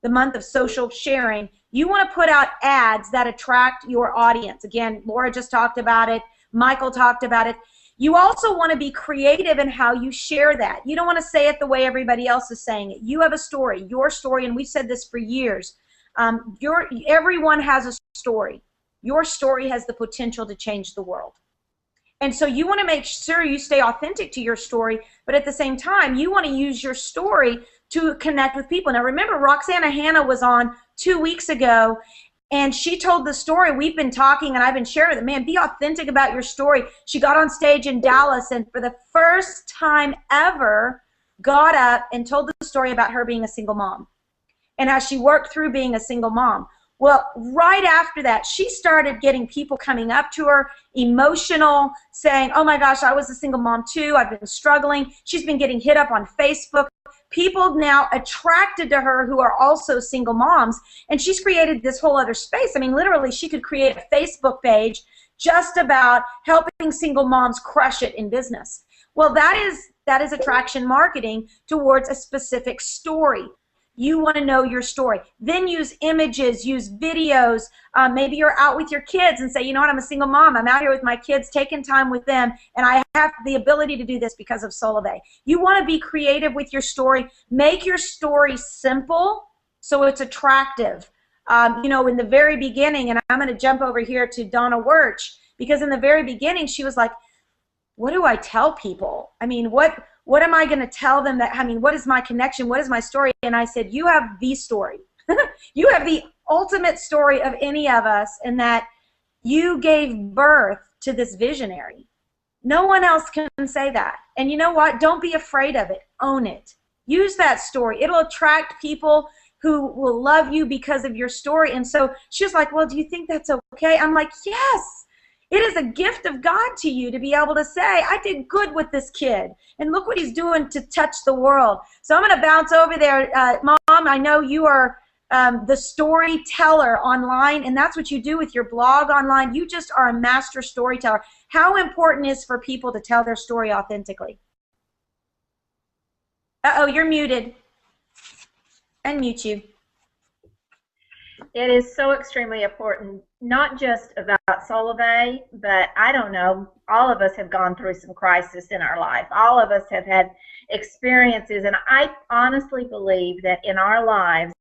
the month of social sharing. You want to put out ads that attract your audience. Again, Laura just talked about it. Michael talked about it. You also want to be creative in how you share that. You don't want to say it the way everybody else is saying it. You have a story, your story, and we've said this for years. Everyone has a story. Your story has the potential to change the world. And so you want to make sure you stay authentic to your story, but at the same time, you want to use your story to connect with people. Now remember, Roxana Hanna was on 2 weeks ago, and she told the story. We've been talking, and I've been sharing it. Man, be authentic about your story. She got on stage in Dallas, and for the first time ever, got up and told the story about her being a single mom and how she worked through being a single mom. Well, right after that, she started getting people coming up to her, emotional, saying, oh my gosh, I was a single mom too, I've been struggling. She's been getting hit up on Facebook. People now attracted to her who are also single moms, and she's created this whole other space. I mean, literally, she could create a Facebook page just about helping single moms crush it in business. Well, that is attraction marketing towards a specific story. You want to know your story. Then use images, use videos. Maybe you're out with your kids and say, you know what, I'm a single mom. I'm out here with my kids, taking time with them, and I have the ability to do this because of Solavei. You want to be creative with your story. Make your story simple so it's attractive. You know, in the very beginning, and I'm going to jump over here to Donna Wuerch, because in the very beginning she was like, what do I tell people? I mean, what am I going to tell them? That, I mean, what is my connection? What is my story? And I said, you have the story. You have the ultimate story of any of us, in that you gave birth to this visionary. No one else can say that. And you know what? Don't be afraid of it. Own it. Use that story. It'll attract people who will love you because of your story. And so she was like, well, do you think that's okay? I'm like, yes. It is a gift of God to you to be able to say, I did good with this kid, and look what he's doing to touch the world. So I'm going to bounce over there. Mom, I know you are the storyteller online, and that's what you do with your blog online. You just are a master storyteller. How important is for people to tell their story authentically? Uh-oh, you're muted. Unmute you. It is so extremely important, not just about Solavei, but I don't know, all of us have gone through some crisis in our life. All of us have had experiences, and I honestly believe that in our lives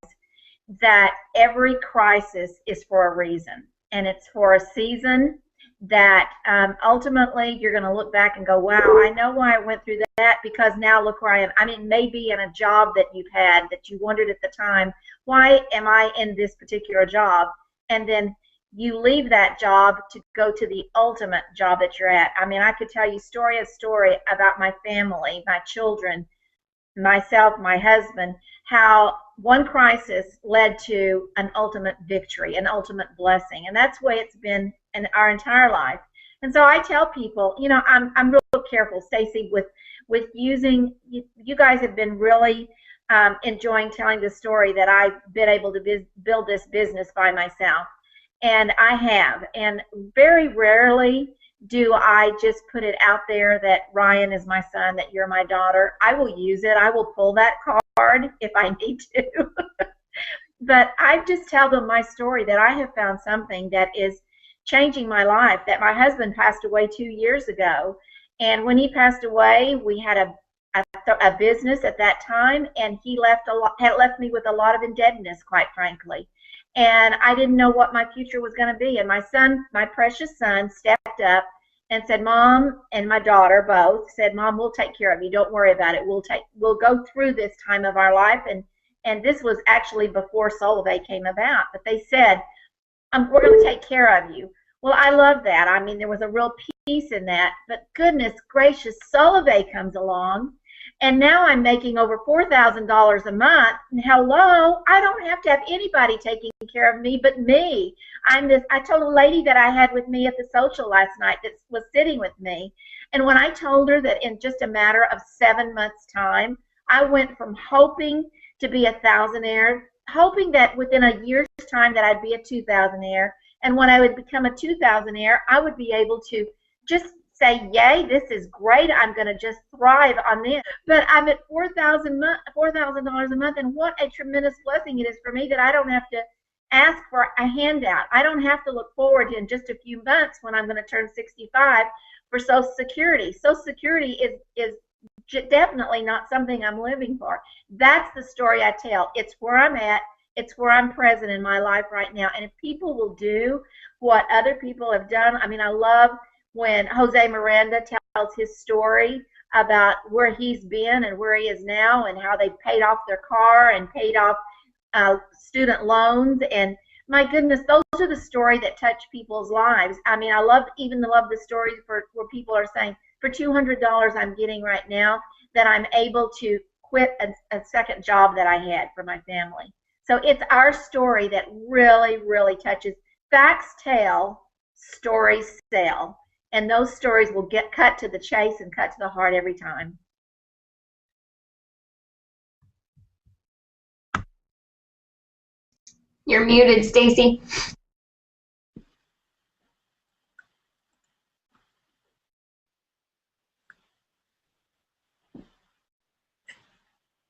that every crisis is for a reason, and it's for a season that ultimately you're going to look back and go, wow, I know why I went through that, because now look where I am. I mean, maybe in a job that you've had that you wondered at the time, why am I in this particular job? And then you leave that job to go to the ultimate job that you're at. I mean, I could tell you story about my family, my children, myself, my husband, how one crisis led to an ultimate victory, an ultimate blessing. And that's the way it's been in our entire life. And so I tell people, you know, I'm real careful, Staci, with using, you guys have been really enjoying telling the story that I've been able to build this business by myself. And I have. And very rarely do I just put it out there that Ryan is my son, that you're my daughter. I will use it. I will pull that card if I need to. But I just tell them my story, that I have found something that is changing my life, that my husband passed away 2 years ago. And when he passed away, we had a business at that time, and he had left me with a lot of indebtedness, quite frankly. And I didn't know what my future was going to be. And my son, my precious son, stepped up and said, Mom, and my daughter both said, Mom, we'll take care of you. Don't worry about it. We'll go through this time of our life. And this was actually before Solavei came about. But they said, we're going to take care of you. Well, I love that. I mean, there was a real peace in that. But goodness gracious, Solavei comes along. And now I'm making over $4,000 a month. And hello, I don't have to have anybody taking care of me but me. I told a lady that I had with me at the social last night that was sitting with me. And when I told her that in just a matter of 7 months' time, I went from hoping to be a thousandaire, hoping that within a year's time that I'd be a 2,000aire. And when I would become a 2,000aire, I would be able to just say, yay, this is great. I'm going to just thrive on this. But I'm at $4,000 a month, and what a tremendous blessing it is for me that I don't have to ask for a handout. I don't have to look forward to in just a few months when I'm going to turn 65 for Social Security. Social Security is definitely not something I'm living for. That's the story I tell. It's where I'm at. It's where I'm present in my life right now. And if people will do what other people have done, I mean, I love when Jose Miranda tells his story about where he's been and where he is now, and how they paid off their car and paid off student loans. And my goodness, those are the stories that touch people's lives. I mean, I love the stories where people are saying, for $200 I'm getting right now, that I'm able to quit a second job that I had for my family. So it's our story that really, really touches. Facts tell, stories sell. And those stories will get cut to the chase and cut to the heart every time. You're muted, Staci.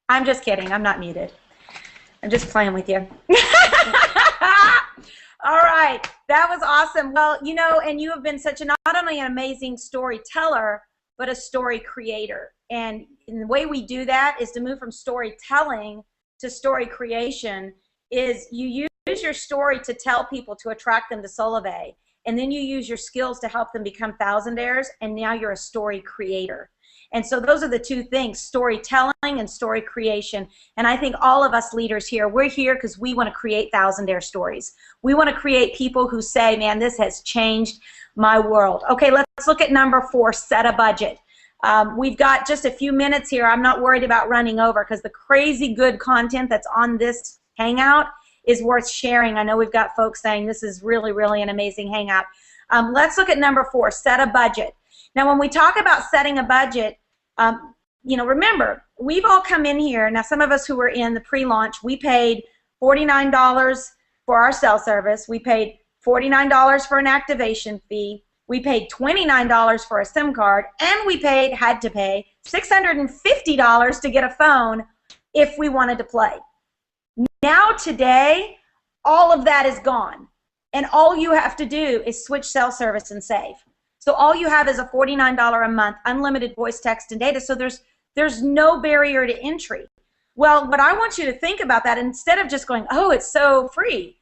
I'm just kidding. I'm not muted. I'm just playing with you. All right, that was awesome. Well, you know, and you have been not only an amazing storyteller, but a story creator. And the way we do that is to move from storytelling to story creation. Is you use your story to tell people, to attract them to Solavei, and then you use your skills to help them become thousandaires, and now you're a story creator. And so those are the two things, storytelling and story creation. And I think all of us leaders here, we're here because we want to create thousandaire stories. We want to create people who say, man, this has changed my world. Okay, let's look at number 4, set a budget. We've got just a few minutes here. I'm not worried about running over because the crazy good content that's on this Hangout is worth sharing. I know we've got folks saying this is really, really an amazing Hangout. Let's look at number 4, set a budget. Now, when we talk about setting a budget, you know, remember, we've all come in here. Now, some of us who were in the pre-launch, we paid $49 for our cell service. We paid $49 for an activation fee. We paid $29 for a SIM card, and we had to pay $650 to get a phone if we wanted to play. Now, today, all of that is gone, and all you have to do is switch cell service and save. So all you have is a $49 a month, unlimited voice, text, and data. So there's no barrier to entry. Well, what I want you to think about that, instead of just going, oh, it's so free,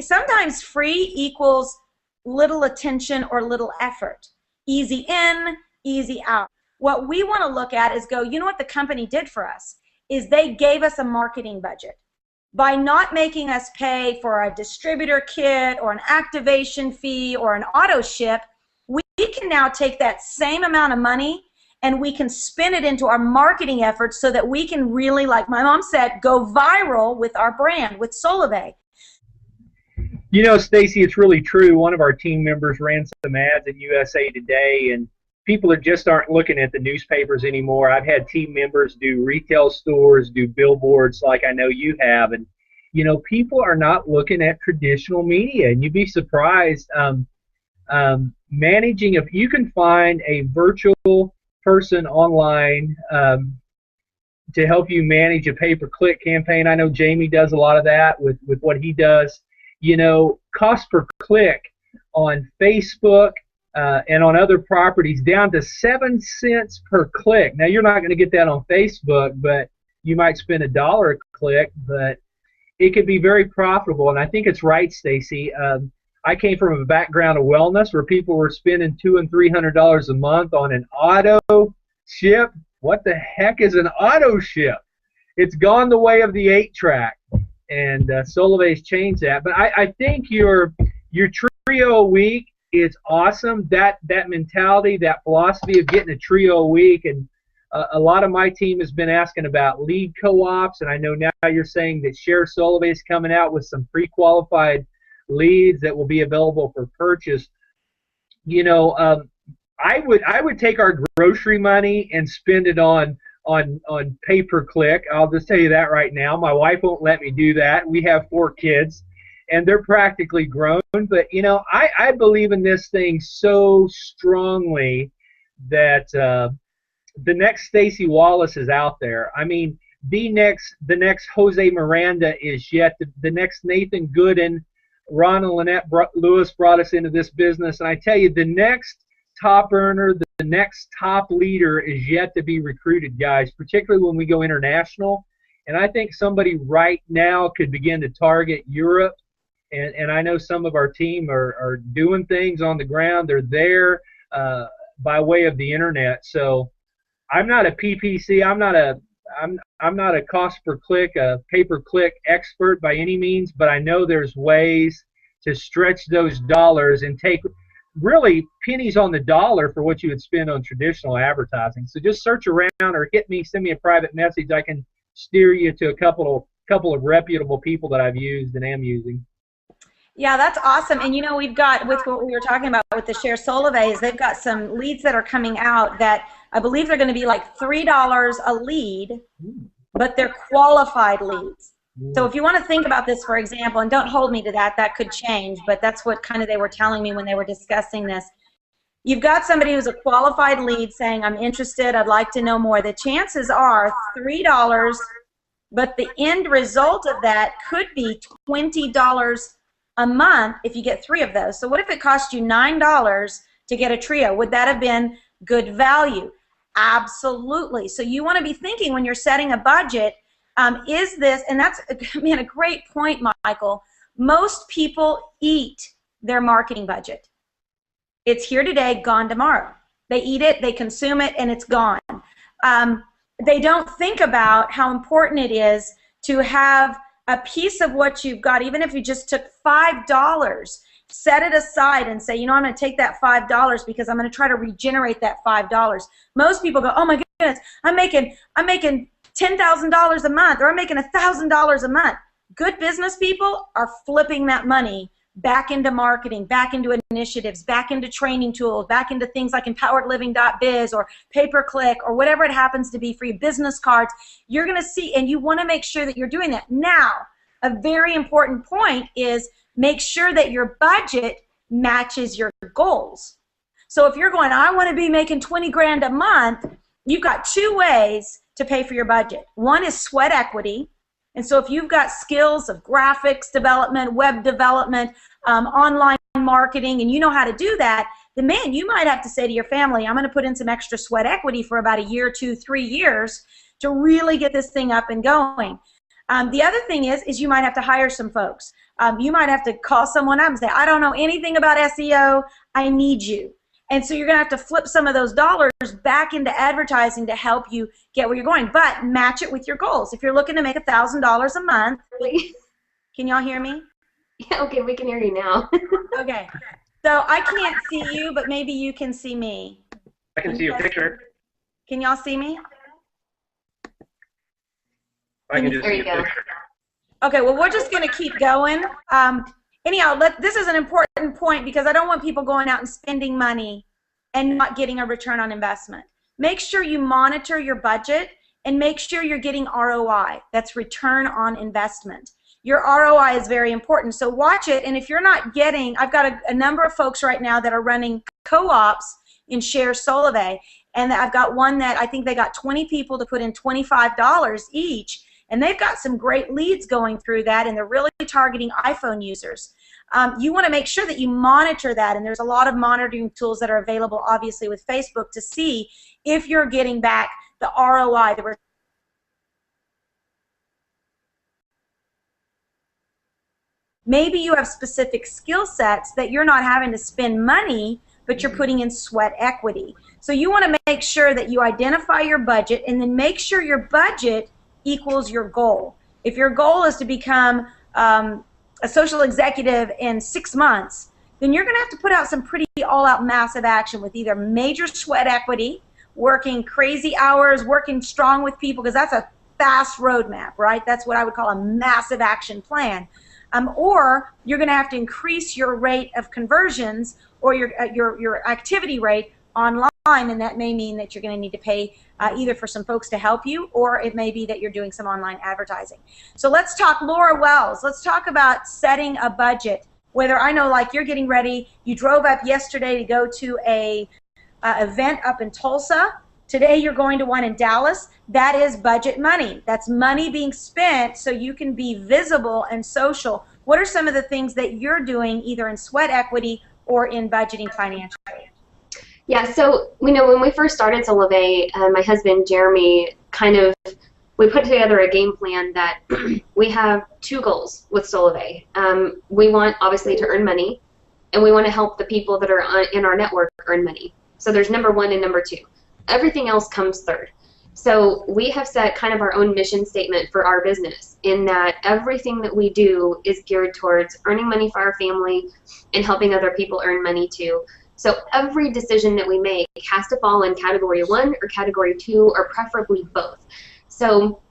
sometimes free equals little attention or little effort. Easy in, easy out. What we want to look at is go, you know what the company did for us is they gave us a marketing budget. by not making us pay for a distributor kit or an activation fee or an auto ship, we can now take that same amount of money and we can spin it into our marketing efforts so that we can really, like my mom said, go viral with our brand, with Solavei. You know, Staci, it's really true. One of our team members ran some ads in USA Today, and people just aren't looking at the newspapers anymore. I've had team members do retail stores, do billboards like I know you have, and, you know, people are not looking at traditional media, and you'd be surprised. Managing, if you can find a virtual person online to help you manage a pay-per-click campaign. I know Jamie does a lot of that with what he does. You know, cost per click on Facebook and on other properties down to 7 cents per click. Now, you're not going to get that on Facebook, but you might spend $1 a click, but it could be very profitable. And I think it's right, Staci. I came from a background of wellness where people were spending $200 and $300 a month on an auto ship. What the heck is an auto ship? It's gone the way of the 8-track, and Solavei's changed that. But I think your trio a week is awesome. That mentality, that philosophy of getting a trio a week, and a lot of my team has been asking about lead co-ops, and I know now you're saying that Share Solavei is coming out with some pre-qualified leads that will be available for purchase. You know, I would take our grocery money and spend it on pay-per-click. I'll just tell you that right now. My wife won't let me do that. We have 4 kids, and they're practically grown. But, you know, I believe in this thing so strongly that the next Staci Wallace is out there. I mean, the next Jose Miranda is yet. The next Nathan Gooden. Ron and Lynette Lewis brought us into this business, and I tell you, the next top earner, the next top leader is yet to be recruited, guys, particularly when we go international. And I think somebody right now could begin to target Europe, and I know some of our team are doing things on the ground. They're there by way of the internet. So I'm not a PPC. I'm not a cost per click, a pay-per-click expert by any means, but I know there's ways to stretch those dollars and take really pennies on the dollar for what you would spend on traditional advertising. So just search around or hit me, send me a private message. I can steer you to a couple of reputable people that I've used and am using. Yeah, that's awesome. And, you know, we've got, with what we were talking about with the Share Solavei, is they've got some leads that are coming out that I believe they're going to be like $3 a lead, but they're qualified leads. So if you want to think about this, for example, and don't hold me to that, that could change, but that's what kind of they were telling me when they were discussing this. You've got somebody who's a qualified lead saying, I'm interested, I'd like to know more. The chances are $3, but the end result of that could be $20 a month if you get 3 of those. So what if it cost you $9 to get a trio? Would that have been good value? Absolutely. So you want to be thinking when you're setting a budget, is this, and that's, man, a great point, Michael. Most people eat their marketing budget. It's here today, gone tomorrow. They eat it, they consume it, and it's gone. They don't think about how important it is to have a piece of what you've got, even if you just took $5, set it aside and say, you know, I'm going to take that $5 because I'm going to try to regenerate that $5. Most people go, oh my goodness, I'm making $10,000 a month, or I'm making $1,000 a month. Good business people are flipping that money back into marketing, back into initiatives, back into training tools, back into things like empoweredliving.biz or pay-per-click or whatever it happens to be for your business cards. You're going to see, and you want to make sure that you're doing that. Now, a very important point is make sure that your budget matches your goals. So if you're going, I want to be making 20 grand a month, you've got 2 ways to pay for your budget. One is sweat equity. And so if you've got skills of graphics development, web development, online marketing, and you know how to do that, then man, you might have to say to your family, I'm going to put in some extra sweat equity for about 1 year, 2, 3 years to really get this thing up and going. The other thing is you might have to hire some folks. You might have to call someone up and say, I don't know anything about SEO. I need you. And so you're going to have to flip some of those dollars back into advertising to help you get where you're going. But match it with your goals. If you're looking to make $1,000 a month, can y'all hear me? Yeah, okay, we can hear you now. Okay. So I can't see you, but maybe you can see me. I can see your picture. Can y'all see me? I can just there see you your go. picture. Okay, well, we're just going to keep going. Anyhow, this is an important point because I don't want people going out and spending money and not getting a return on investment. Make sure you monitor your budget and make sure you're getting ROI. That's return on investment. Your ROI is very important, so watch it. And if you're not getting, I've got a number of folks right now that are running co-ops in Share Solavei, and I've got one that I think they got 20 people to put in $25 each. And they've got some great leads going through that, and they're really targeting iPhone users. You want to make sure that you monitor that, and there's a lot of monitoring tools that are available, obviously, with Facebook to see if you're getting back the ROI. Maybe you have specific skill sets that you're not having to spend money, but you're putting in sweat equity. So you want to make sure that you identify your budget, and then make sure your budget equals your goal. If your goal is to become a social executive in 6 months, then you're going to have to put out some pretty all-out massive action with either major sweat equity, working crazy hours, working strong with people, because that's a fast roadmap, right? That's what I would call a massive action plan. Or you're going to have to increase your rate of conversions or your activity rate online, and that may mean that you're going to need to pay either for some folks to help you, or it may be that you're doing some online advertising. So let's talk, Laura Wells, let's talk about setting a budget. Whether, I know, like, you're getting ready, you drove up yesterday to go to a event up in Tulsa. Today you're going to one in Dallas. That is budget money. That's money being spent so you can be visible and social. What are some of the things that you're doing either in sweat equity or in budgeting financially? Yeah, so, when we first started Solavei, my husband, Jeremy, we put together a game plan that we have 2 goals with Solavei. We want, obviously, to earn money, and we want to help the people that are in our network earn money. So there's number 1 and number 2. Everything else comes third. So we have set kind of our own mission statement for our business, in that everything that we do is geared towards earning money for our family and helping other people earn money too. So every decision that we make has to fall in category 1 or category 2, or preferably both. So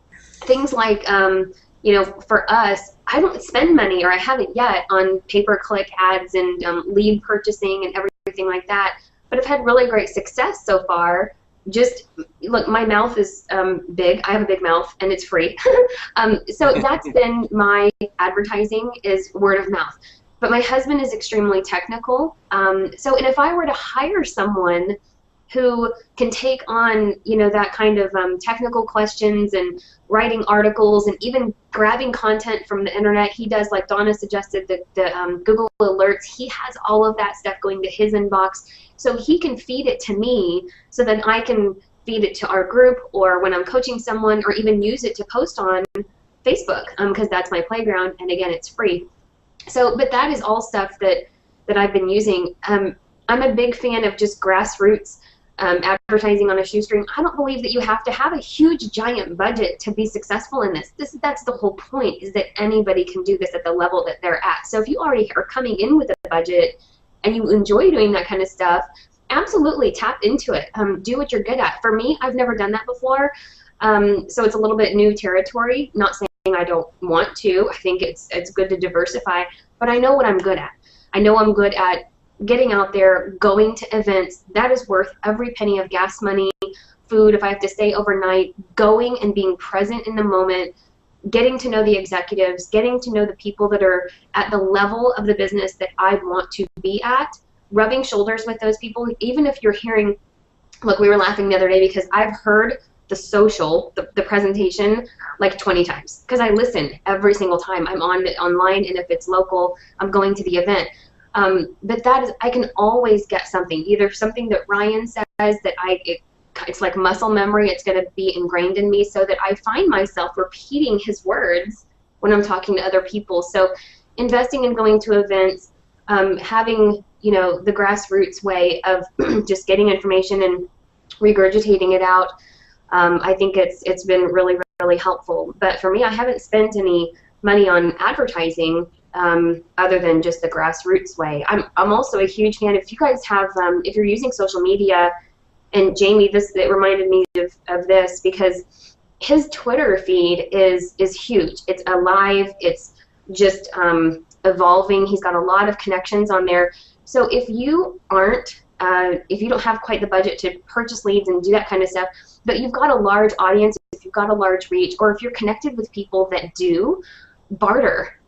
things like, for us, I don't spend money, or I haven't yet, on pay-per-click ads and lead purchasing and everything like that, but I've had really great success so far. Just, look, my mouth is big. I have a big mouth, and it's free. So that's been my advertising, is word of mouth. But my husband is extremely technical. And if I were to hire someone who can take on, that kind of technical questions and writing articles and even grabbing content from the internet, he does, like Donna suggested, the Google Alerts. He has all of that stuff going to his inbox, so he can feed it to me, so then I can feed it to our group, or when I'm coaching someone, or even use it to post on Facebook, because that's my playground, and again, it's free. So, but that is all stuff that I've been using. I'm a big fan of just grassroots advertising on a shoestring. I don't believe that you have to have a huge, giant budget to be successful in this. That's the whole point, is that anybody can do this at the level that they're at. So if you already are coming in with a budget and you enjoy doing that kind of stuff, absolutely tap into it. Do what you're good at. For me, I've never done that before, so it's a little bit new territory. Not saying I don't want to. I think it's good to diversify, but I know what I'm good at. I know I'm good at getting out there, going to events. That is worth every penny of gas money, food, if I have to stay overnight, going and being present in the moment, getting to know the executives, getting to know the people that are at the level of the business that I want to be at, rubbing shoulders with those people. Even if you're hearing, look, we were laughing the other day because I've heard the social, the presentation, like 20 times, because I listen every single time I'm on it online, and if it's local, I'm going to the event. But that is, I can always get something, either something that Ryan says that it's like muscle memory, it's going to be ingrained in me, so that I find myself repeating his words when I'm talking to other people. So investing in going to events, having, you know, the grassroots way of just getting information and regurgitating it out, I think it's been really, really helpful. But for me, I haven't spent any money on advertising other than just the grassroots way. I'm also a huge fan. If you guys have, if you're using social media, and Jamie, it reminded me of this, because his Twitter feed is huge. It's alive. It's just evolving. He's got a lot of connections on there. So if you aren't, if you don't have quite the budget to purchase leads and do that kind of stuff, but you've got a large audience, if you've got a large reach, or if you're connected with people that do, barter.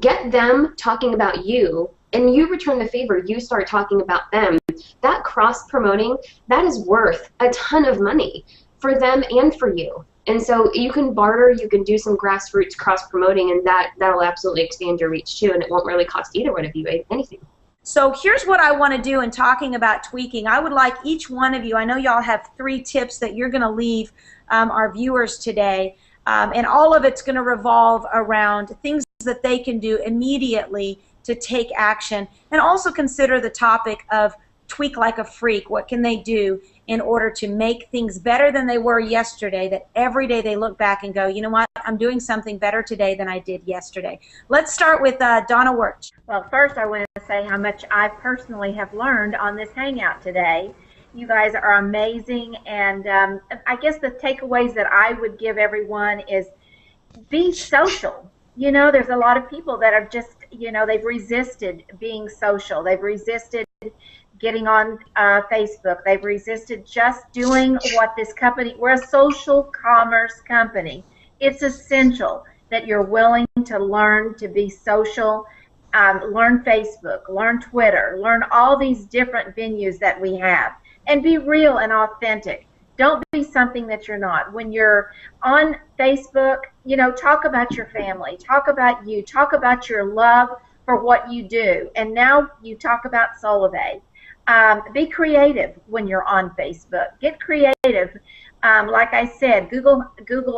Get them talking about you, and you return the favor. You start talking about them. That cross-promoting, that is worth a ton of money for them and for you. And so you can barter, you can do some grassroots cross-promoting, and that'll absolutely expand your reach too, and it won't really cost either one of you anything. So here's what I want to do in talking about tweaking. I would like each one of you, I know y'all have 3 tips that you're going to leave our viewers today, and all of it's going to revolve around things that they can do immediately to take action, and also consider the topic of tweak like a freak. What can they do in order to make things better than they were yesterday, that every day they look back and go, you know what, I'm doing something better today than I did yesterday. Let's start with Donna Wuerch. Well, first I want to say how much I personally have learned on this Hangout today. You guys are amazing, and I guess the takeaways that I would give everyone is be social. You know, there's a lot of people that are just, you know, they've resisted being social. They've resisted getting on Facebook. They've resisted just doing what this company, we're a social commerce company. It's essential that you're willing to learn to be social, learn Facebook, learn Twitter, learn all these different venues that we have, and be real and authentic. Don't be something that you're not. When you're on Facebook, you know, talk about your family, talk about you, talk about your love for what you do. And now you talk about Solavei. Be creative when you're on Facebook. Get creative. Like I said, Google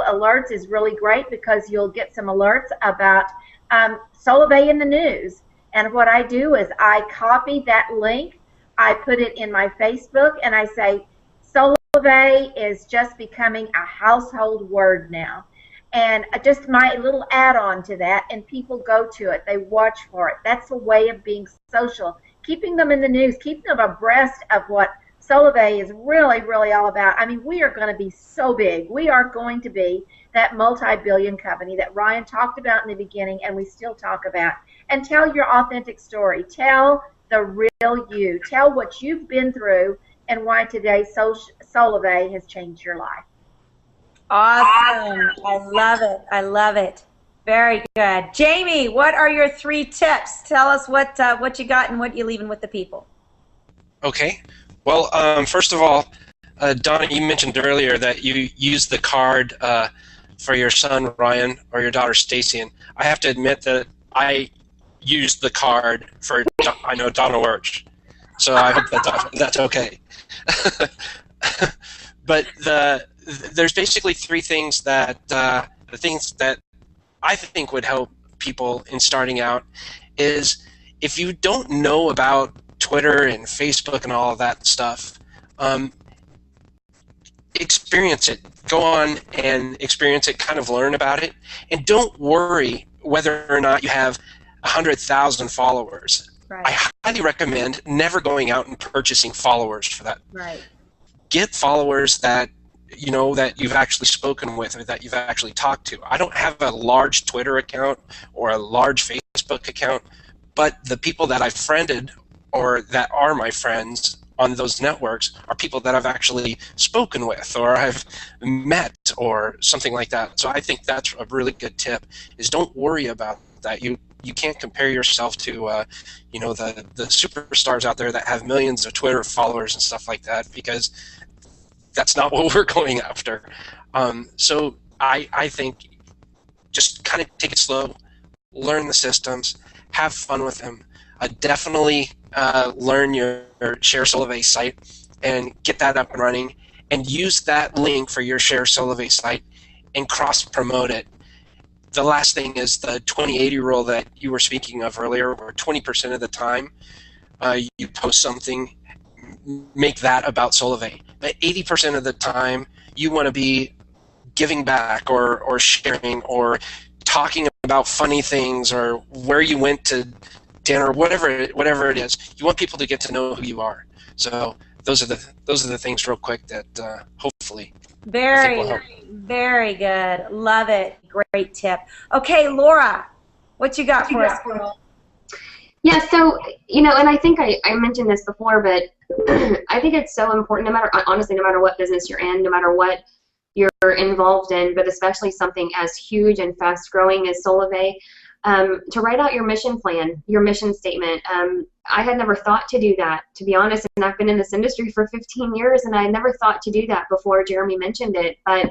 Alerts is really great because you'll get some alerts about Solavei in the news. And what I do is I copy that link, I put it in my Facebook, and I say, Solavei is just becoming a household word now. And just my little add-on to that, and people go to it. They watch for it. That's a way of being social, keeping them in the news, keeping them abreast of what Solavei is really, really all about. I mean, we are going to be so big. We are going to be that multi-billion company that Ryan talked about in the beginning and we still talk about. And tell your authentic story. Tell the real you. Tell what you've been through and why today Solavei has changed your life. Awesome. I love it. I love it. Very good. Jamie, what are your 3 tips? Tell us what you got and what you're leaving with the people. Okay. Well, first of all, Donna, you mentioned earlier that you used the card for your son Ryan or your daughter Stacy, and I have to admit that I used the card for Donna Wuerch, so I hope that's okay. But there's basically 3 things that the things that I think would help people in starting out is if you don't know about Twitter and Facebook and all of that stuff, experience it. Go on and experience it, kind of learn about it, and don't worry whether or not you have 100,000 followers. Right. I highly recommend never going out and purchasing followers for that. Right. Get followers that you know that you've actually spoken with or that you've actually talked to. I don't have a large Twitter account or a large Facebook account, but the people that I've friended or that are my friends on those networks are people that I've actually spoken with or I've met or something like that. So I think that's a really good tip, is don't worry about that. You can't compare yourself to you know, the superstars out there that have millions of Twitter followers and stuff like that, because that's not what we're going after. So I think just kind of take it slow, learn the systems, have fun with them. Definitely learn your Share Solavei site and get that up and running, and use that link for your Share Solavei site and cross-promote it. the last thing is the 20-80 rule that you were speaking of earlier, where 20% of the time you post something, make that about Solavei. But 80% of the time you want to be giving back or sharing or talking about funny things or where you went to dinner, whatever it is. You want people to get to know who you are. So those are the things real quick that hopefully I think will help. Very good. Love it. Great tip. Okay, Laura, what you got for us? Yeah, so, you know, and I think I mentioned this before, but I think it's so important, honestly, no matter what business you're in, no matter what you're involved in, but especially something as huge and fast growing as Solavei, to write out your mission plan, your mission statement. I had never thought to do that, to be honest, and I've been in this industry for 15 years, and I never thought to do that before Jeremy mentioned it, but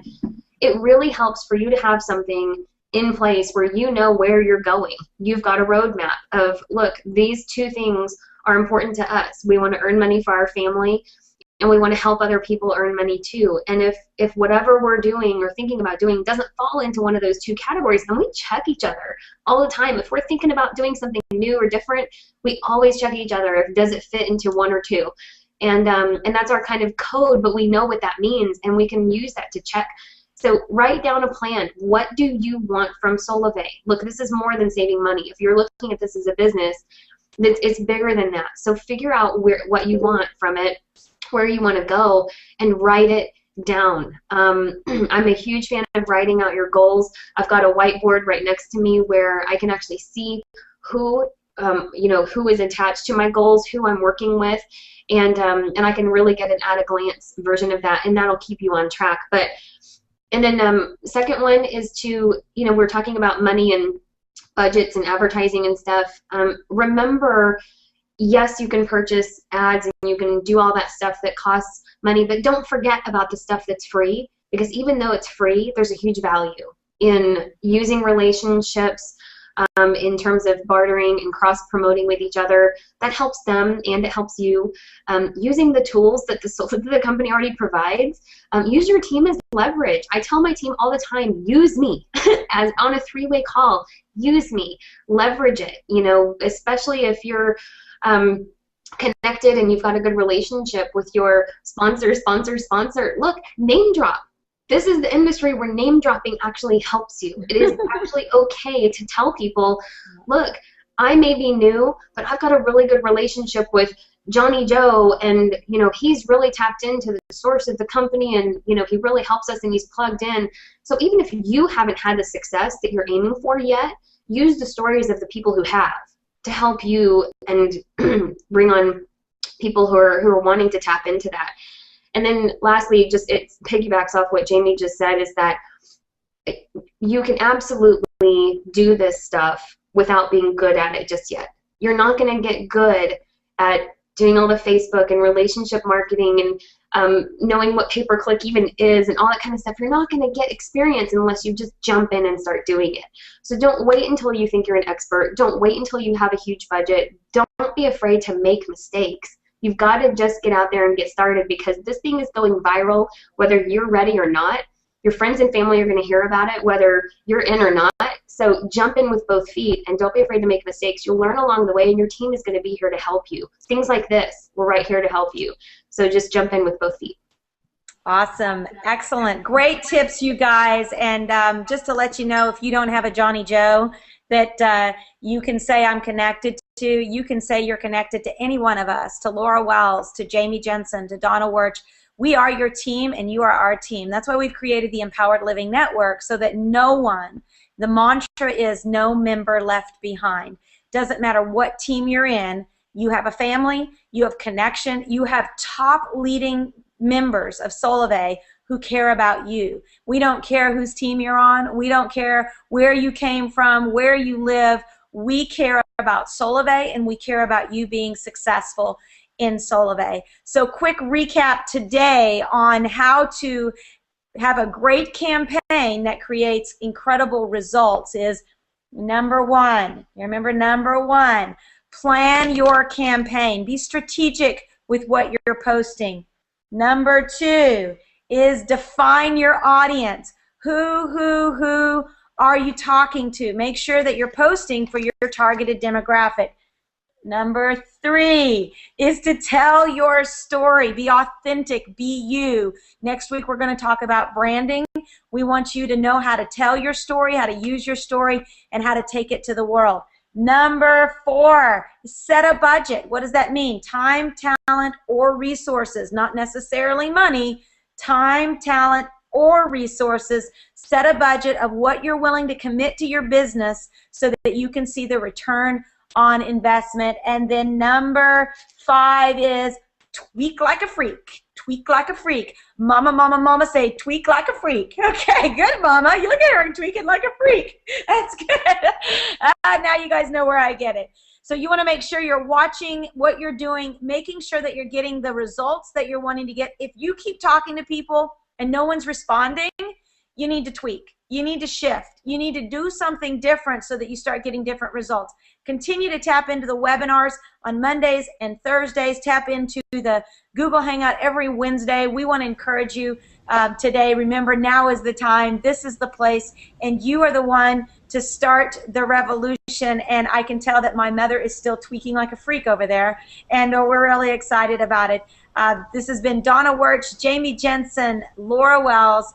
it really helps for you to have something in place where you know where you're going. You've got a roadmap of, look, these two things are important to us. We want to earn money for our family, and we want to help other people earn money too. And if whatever we're doing or thinking about doing doesn't fall into one of those two categories, then we check each other all the time. If we're thinking about doing something new or different, we always check each other if does it fit into one or two. And that's our kind of code, but we know what that means, and we can use that to check. So write down a plan. What do you want from Solavei? Look, this is more than saving money. If you're looking at this as a business, it's bigger than that. So figure out what you want from it, where you want to go, and write it down. I'm a huge fan of writing out your goals. I've got a whiteboard right next to me where I can actually see who who is attached to my goals, who I'm working with, and I can really get an at-a-glance version of that, and that'll keep you on track. And then second one is to, we're talking about money and budgets and advertising and stuff. Remember, yes, you can purchase ads and you can do all that stuff that costs money, but don't forget about the stuff that's free, because even though it's free, there's a huge value in using relationships, in terms of bartering and cross-promoting with each other. That helps them and it helps you. Using the tools that the company already provides. Use your team as leverage. I tell my team all the time, use me as on a three-way call. Use me. Leverage it, especially if you're connected and you've got a good relationship with your sponsor. Look, name drop. This is the industry where name dropping actually helps you. It is actually okay to tell people, look, I may be new, but I've got a really good relationship with Johnny Joe, and he's really tapped into the source of the company, and he really helps us and he's plugged in. So even if you haven't had the success that you're aiming for yet, use the stories of the people who have to help you and bring on people who are wanting to tap into that. And then lastly, just it piggybacks off what Jamie just said, is that you can absolutely do this stuff without being good at it just yet. You're not going to get good at doing all the Facebook and relationship marketing and knowing what pay-per-click even is and all that kind of stuff. You're not going to get experience unless you just jump in and start doing it. So don't wait until you think you're an expert. Don't wait until you have a huge budget. Don't be afraid to make mistakes. You've got to just get out there and get started, because this thing is going viral whether you're ready or not. Your friends and family are going to hear about it whether you're in or not. So jump in with both feet and don't be afraid to make mistakes. You'll learn along the way, and your team is going to be here to help you. Things like this, we're right here to help you. So just jump in with both feet. Awesome. Excellent. Great tips, you guys. And just to let you know, if you don't have a Johnny Joe that you can say I'm connected to, you can say you're connected to any one of us, to Laura Wells, to Jamie Jensen, to Donna Wuerch. We are your team and you are our team. That's why we've created the Empowered Living Network, so that no one, the mantra is no member left behind. Doesn't matter what team you're in, you have a family, you have connection, you have top leading members of Solavei who care about you. We don't care whose team you're on. We don't care where you came from, where you live. We care about Solavei, and we care about you being successful in Solavei. So quick recap today on how to have a great campaign that creates incredible results is number one. You remember number one, plan your campaign. Be strategic with what you're posting. Number two is define your audience. Who are you talking to? Make sure that you're posting for your targeted demographic. Number 3 is to tell your story. Be authentic. Be you. Next week, we're going to talk about branding. We want you to know how to tell your story, how to use your story, and how to take it to the world. Number 4, set a budget. What does that mean? Time, talent, or resources. Not necessarily money. Time, talent, or resources. Set a budget of what you're willing to commit to your business so that you can see the return on investment. And then number 5 is tweak like a freak. Tweak like a freak. Mama, mama, mama say tweak like a freak. Okay, good, mama. You look at her tweaking like a freak. That's good. Now you guys know where I get it. So you want to make sure you're watching what you're doing, making sure that you're getting the results that you're wanting to get. If you keep talking to people and no one's responding, you need to tweak. You need to shift. You need to do something different so that you start getting different results. Continue to tap into the webinars on Mondays and Thursdays. Tap into the Google Hangout every Wednesday. We want to encourage you today. Remember, now is the time. This is the place, and you are the one to start the revolution. And I can tell that my mother is still tweaking like a freak over there, and we're really excited about it. This has been Donna Wuerch, Jamie Jensen, Laura Wells,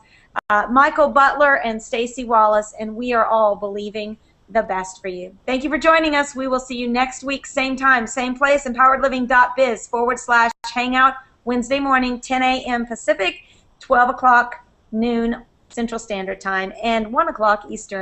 Michael Butler, and Staci Wallace, and we are all believing the best for you. Thank you for joining us. We will see you next week, same time, same place, empoweredliving.biz/hangout, Wednesday morning, 10 a.m. Pacific, 12 o'clock noon Central Standard Time, and 1 o'clock Eastern.